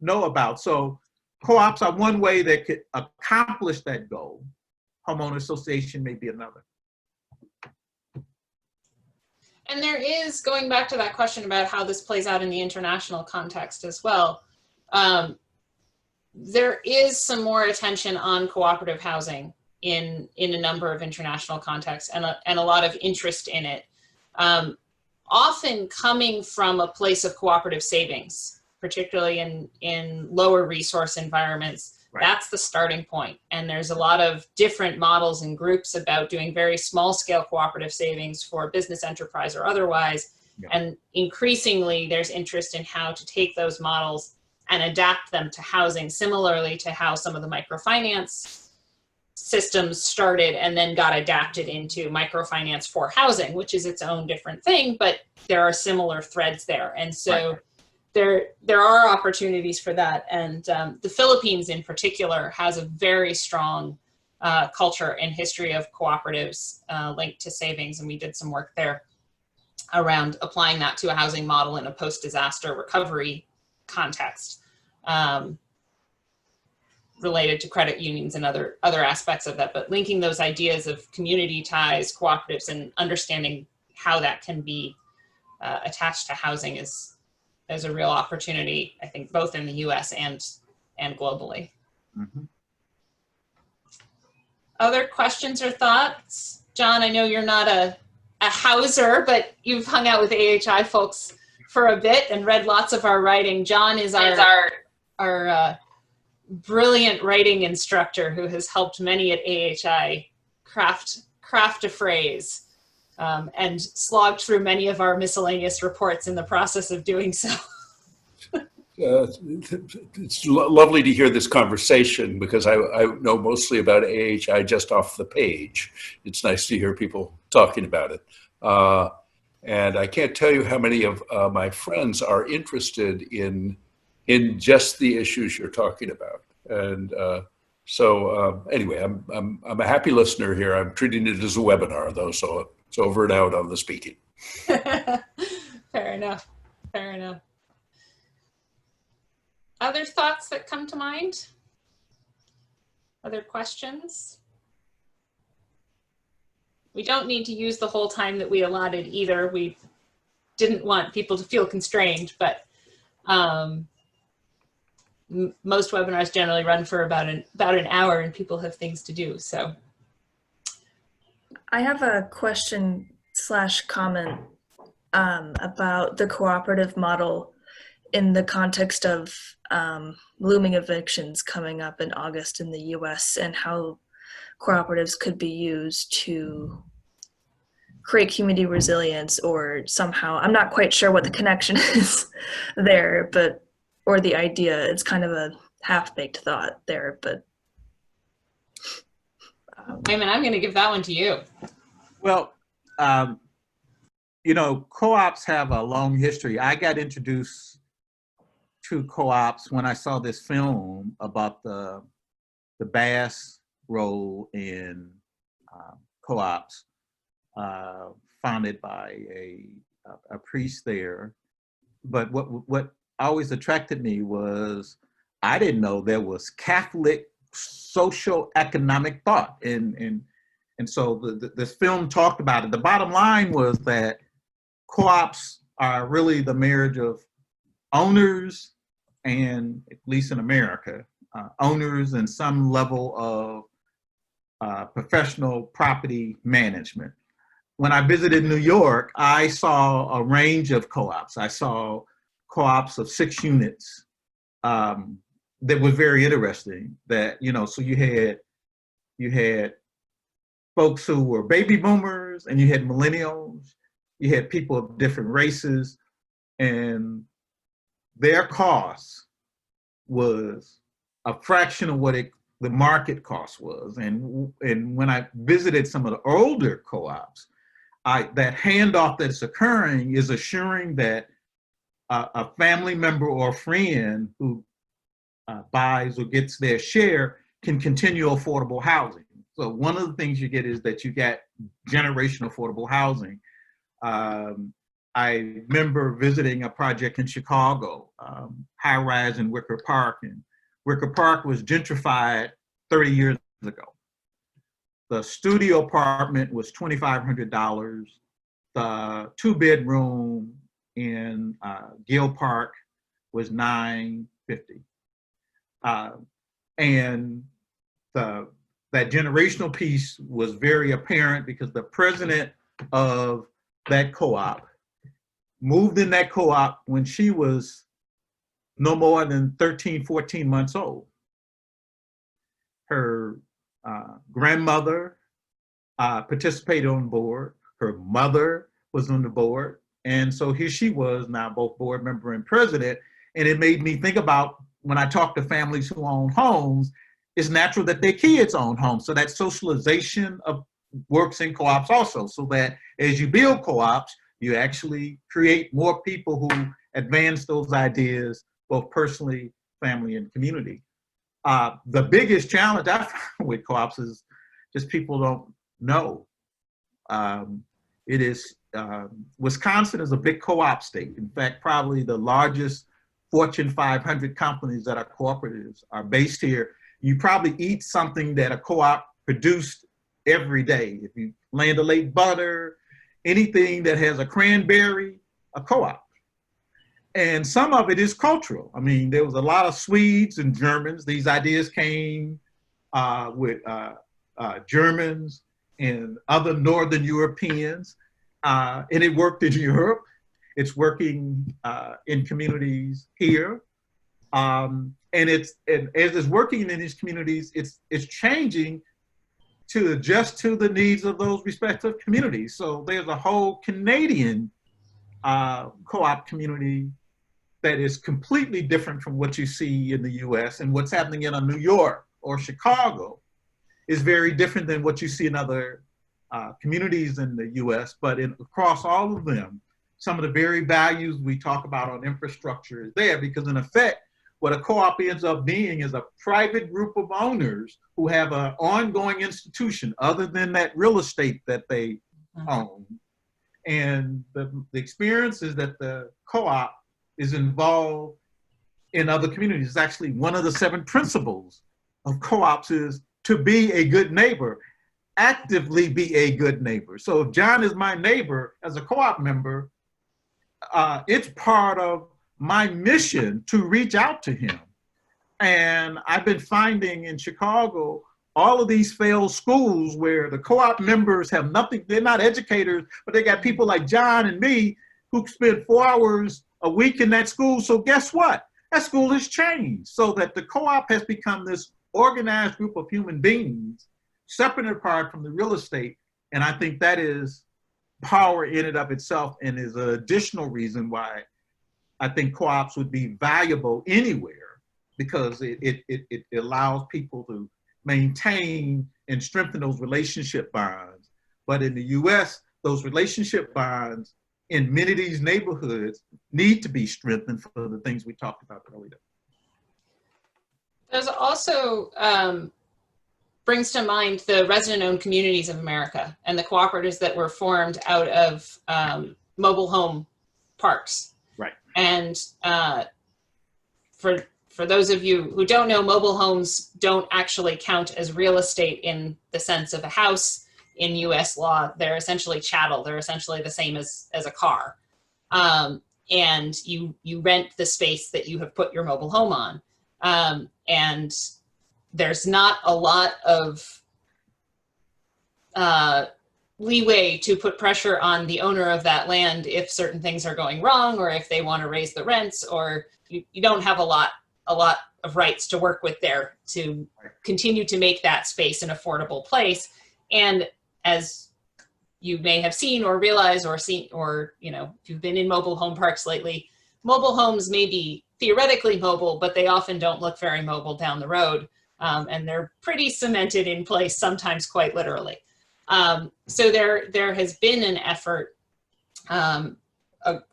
know about. So co-ops are one way that could accomplish that goal. Homeowner association may be another. And there is, going back to that question about how this plays out in the international context as well, there is some more attention on cooperative housing in a number of international contexts, and a lot of interest in it, often coming from a place of cooperative savings, particularly in lower resource environments. Right. That's the starting point. And there's a lot of different models and groups about doing very small scale cooperative savings for business enterprise or otherwise. Yeah. And increasingly there's interest in how to take those models and adapt them to housing, similarly to how some of the microfinance systems started and then got adapted into microfinance for housing, which is its own different thing, but there are similar threads there. And so right. There are opportunities for that. And the Philippines in particular has a very strong culture and history of cooperatives linked to savings. And we did some work there around applying that to a housing model in a post-disaster recovery context, related to credit unions and other aspects of that. But linking those ideas of community ties, cooperatives, and understanding how that can be attached to housing is a real opportunity, I think, both in the US and globally. Mm-hmm. Other questions or thoughts? John, I know you're not a houser, but you've hung out with AHI folks for a bit and read lots of our writing. John is our brilliant writing instructor who has helped many at AHI craft a phrase. And slogged through many of our miscellaneous reports in the process of doing so. It's lovely to hear this conversation, because I know mostly about AHI just off the page. It's nice to hear people talking about it. And I can't tell you how many of my friends are interested in just the issues you're talking about. And so anyway, I'm a happy listener here. I'm treating it as a webinar though, so it's over and out on the speaking. Fair enough. Fair enough. Other thoughts that come to mind? Other questions? We don't need to use the whole time that we allotted either. We didn't want people to feel constrained, but most webinars generally run for about an hour, and people have things to do. So I have a question / comment about the cooperative model in the context of looming evictions coming up in August in the US and how cooperatives could be used to create community resilience, or somehow, I'm not quite sure what the connection is there, but, or the idea, it's kind of a half-baked thought there, but. Wyman, I'm going to give that one to you. Well, you know, co-ops have a long history. I got introduced to co-ops when I saw this film about the Bass role in co-ops, founded by a priest there. But what always attracted me was I didn't know there was Catholic social economic thought, and so this film talked about it. The bottom line was that co-ops are really the marriage of owners, and at least in America, owners and some level of professional property management. When I visited New York, I saw a range of co-ops. I saw co-ops of 6 units that was very interesting. That, you know, so you had folks who were baby boomers, and you had millennials, you had people of different races, and their cost was a fraction of what the market cost was. And when I visited some of the older co-ops, that handoff that's occurring is assuring that a family member or friend who buys or gets their share can continue affordable housing. So one of the things you get is that you get generational affordable housing. I remember visiting a project in Chicago, high rise in Wicker Park, and Wicker Park was gentrified 30 years ago. The studio apartment was $2,500. The 2-bedroom in Gill Park was $950. And that generational piece was very apparent because the president of that co-op moved in that co-op when she was no more than 13, 14 months old. Her grandmother participated on board. Her mother was on the board. And so here she was, now both board member and president. And it made me think about, when I talk to families who own homes, it's natural that their kids own homes. So that socialization of works in co-ops also, so that as you build co-ops, you actually create more people who advance those ideas, both personally, family, and community. The biggest challenge I find with co-ops is just people don't know. Wisconsin is a big co-op state. In fact, probably the largest Fortune 500 companies that are cooperatives are based here. You probably eat something that a co-op produced every day. If you Land O'Lakes butter, anything that has a cranberry, a co-op. And some of it is cultural. I mean, there was a lot of Swedes and Germans. These ideas came with Germans and other Northern Europeans, and it worked in Europe. It's working in communities here, and as it's working in these communities, it's changing to adjust to the needs of those respective communities. So there's a whole Canadian co-op community that is completely different from what you see in the U.S. and what's happening in New York or Chicago is very different than what you see in other communities in the U.S. But across all of them, some of the very values we talk about on infrastructure is there, because in effect, what a co-op ends up being is a private group of owners who have an ongoing institution other than that real estate that they own. And the experience is that the co-op is involved in other communities. It's actually one of the 7 principles of co-ops is to be a good neighbor, actively be a good neighbor. So if John is my neighbor as a co-op member, it's part of my mission to reach out to him. And I've been finding in Chicago, all of these failed schools where the co-op members have nothing, they're not educators, but they got people like John and me who spend 4 hours a week in that school. So guess what? That school has changed so that the co-op has become this organized group of human beings, separate and apart from the real estate. And I think that is power in and of itself, and is an additional reason why I think co-ops would be valuable anywhere, because it allows people to maintain and strengthen those relationship bonds. But in the US, those relationship bonds in many of these neighborhoods need to be strengthened for the things we talked about earlier. There's also brings to mind the resident-owned communities of America and the cooperatives that were formed out of mobile home parks. Right. And for those of you who don't know, mobile homes don't actually count as real estate in the sense of a house. In US law, they're essentially chattel. They're essentially the same as a car. And you rent the space that you have put your mobile home on. And there's not a lot of leeway to put pressure on the owner of that land if certain things are going wrong, or if they want to raise the rents, or you don't have a lot of rights to work with there to continue to make that space an affordable place. And as you may have seen or realized or seen, or if you've been in mobile home parks lately, mobile homes may be theoretically mobile, but they often don't look very mobile down the road. And they're pretty cemented in place, sometimes quite literally. So there has been an effort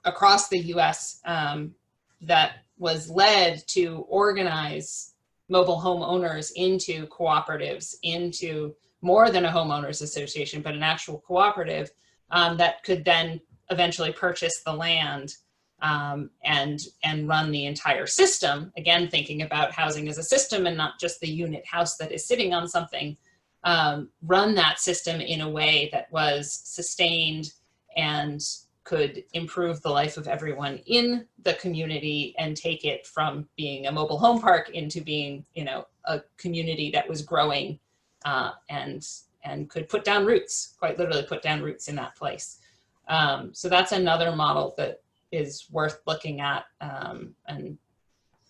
across the US that was led to organize mobile home owners into cooperatives, into more than a homeowners association, but an actual cooperative that could then eventually purchase the land and run the entire system. Again, thinking about housing as a system and not just the unit house that is sitting on something, run that system in a way that was sustained and could improve the life of everyone in the community, and take it from being a mobile home park into being, a community that was growing and could put down roots, quite literally put down roots in that place. So that's another model that is worth looking at, an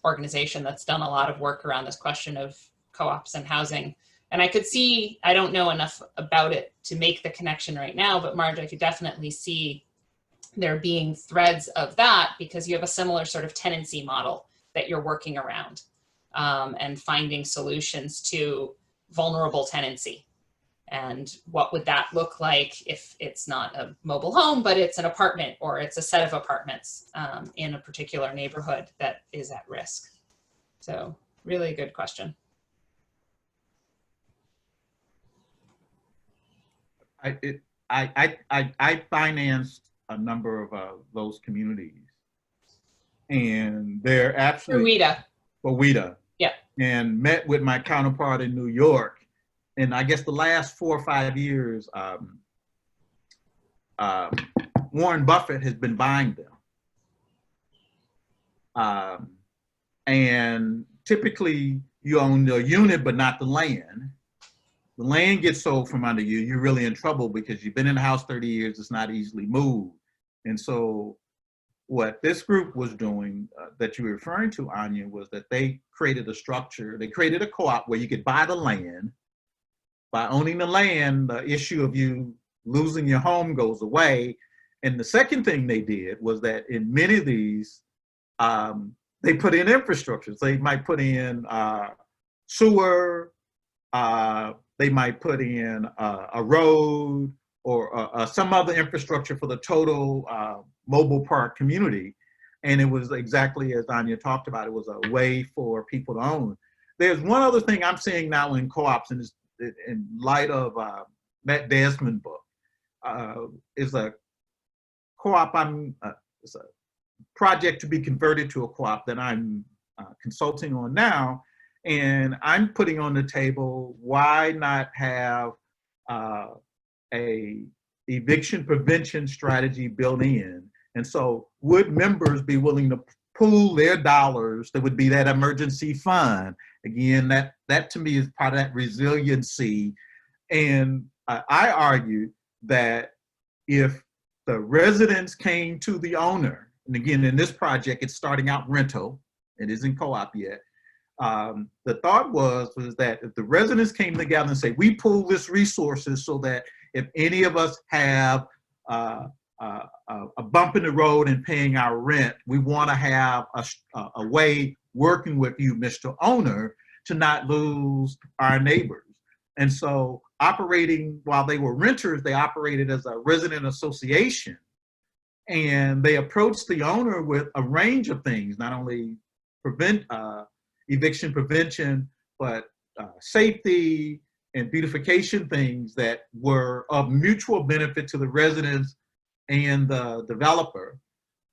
organization that's done a lot of work around this question of co-ops and housing. And I could see, I don't know enough about it to make the connection right now, but Marge, I could definitely see there being threads of that, because you have a similar sort of tenancy model that you're working around, and finding solutions to vulnerable tenancy. And what would that look like if it's not a mobile home, but it's an apartment, or it's a set of apartments in a particular neighborhood that is at risk? So really good question. I financed a number of those communities, and they're absolutely WIDA. Yeah. And met with my counterpart in New York. And I guess the last 4 or 5 years, Warren Buffett has been buying them. And typically you own the unit, but not the land. The land gets sold from under you, you're really in trouble, because you've been in the house 30 years, it's not easily moved. And so what this group was doing that you were referring to, Anya, was that they created a structure, they created a co-op where you could buy the land. By owning the land, the issue of you losing your home goes away. And the second thing they did was that in many of these, they put in infrastructure. So they might put in sewer, they might put in a road, or some other infrastructure for the total mobile park community. And it was exactly as Anya talked about, it was a way for people to own. There's one other thing I'm seeing now in co-ops, and in light of Matt Desmond's book, is a co-op, it's a project to be converted to a co-op that I'm consulting on now. And I'm putting on the table, why not have a eviction prevention strategy built in? And so would members be willing to pool their dollars? That would be that emergency fund. Again, that to me is part of that resiliency. And I argue that if the residents came to the owner and again, in this project, it's starting out rental. It isn't co-op yet. The thought was that if the residents came together and say, we pool this resources so that if any of us have a bump in the road in paying our rent, we want to have a way working with you, Mr. Owner, to not lose our neighbors. And so operating, while they were renters, they operated as a resident association. And they approached the owner with a range of things, not only eviction prevention, but safety and beautification things that were of mutual benefit to the residents and the developer.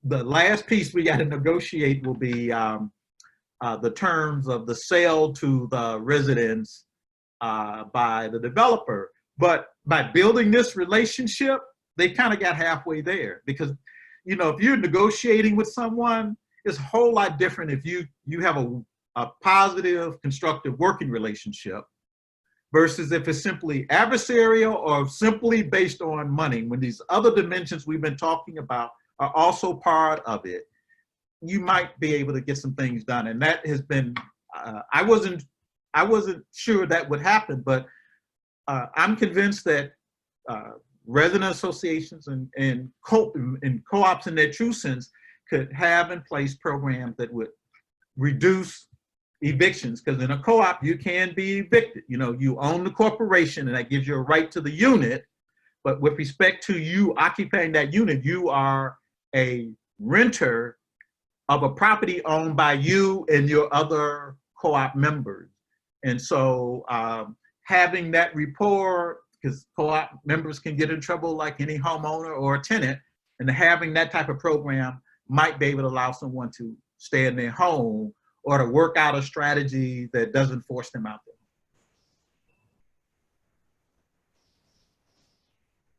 The last piece we got to negotiate will be the terms of the sale to the residents by the developer. But by building this relationship, they kind of got halfway there, because, you know, if you're negotiating with someone, it's a whole lot different if you have a positive, constructive working relationship versus if it's simply adversarial or simply based on money. When these other dimensions we've been talking about are also part of it, you might be able to get some things done. And that has been, I wasn't sure that would happen, but I'm convinced that resident associations and co-ops in their true sense could have in place programs that would reduce evictions, because in a co-op you can be evicted. You know, you own the corporation and that gives you a right to the unit, but with respect to you occupying that unit, you are a renter of a property owned by you and your other co-op members. And so having that rapport, because co-op members can get in trouble like any homeowner or a tenant, and having that type of program might be able to allow someone to stay in their home or to work out a strategy that doesn't force them out there.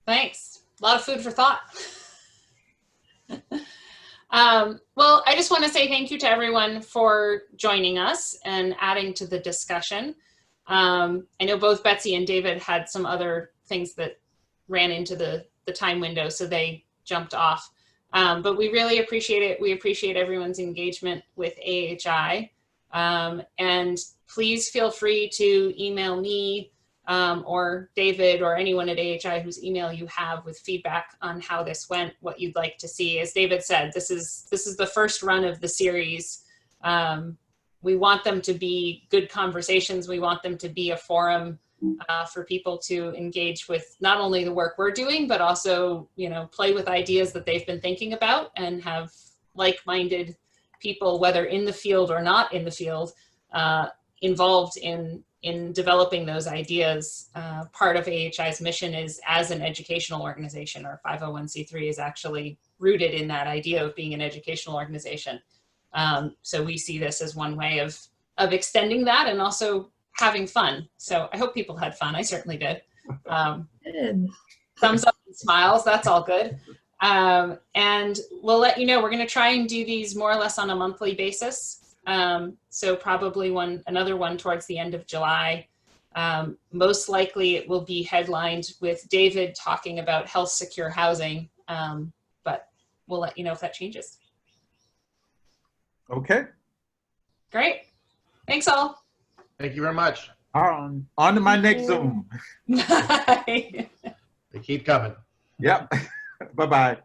Thanks. A lot of food for thought. Well, I just want to say thank you to everyone for joining us and adding to the discussion. I know both Betsy and David had some other things that ran into the time window, so they jumped off. But we really appreciate it. We appreciate everyone's engagement with AHI. And please feel free to email me or David or anyone at AHI whose email you have with feedback on how this went, what you'd like to see. As David said, this is the first run of the series. We want them to be good conversations. We want them to be a forum for people to engage with not only the work we're doing, but also, you know, play with ideas that they've been thinking about and have like-minded people, whether in the field or not in the field, involved in developing those ideas. Part of AHI's mission is, as an educational organization, our 501c3 is actually rooted in that idea of being an educational organization. So we see this as one way of extending that and also having fun. So I hope people had fun. I certainly did. Thumbs up and smiles, that's all good. And we'll let you know, we're going to try and do these more or less on a monthly basis. So probably another one towards the end of July. Most likely it will be headlined with David talking about health secure housing, but we'll let you know if that changes. Okay. Great. Thanks all. Thank you very much. On to my next Zoom. Bye. They keep coming. Yep. Bye-bye.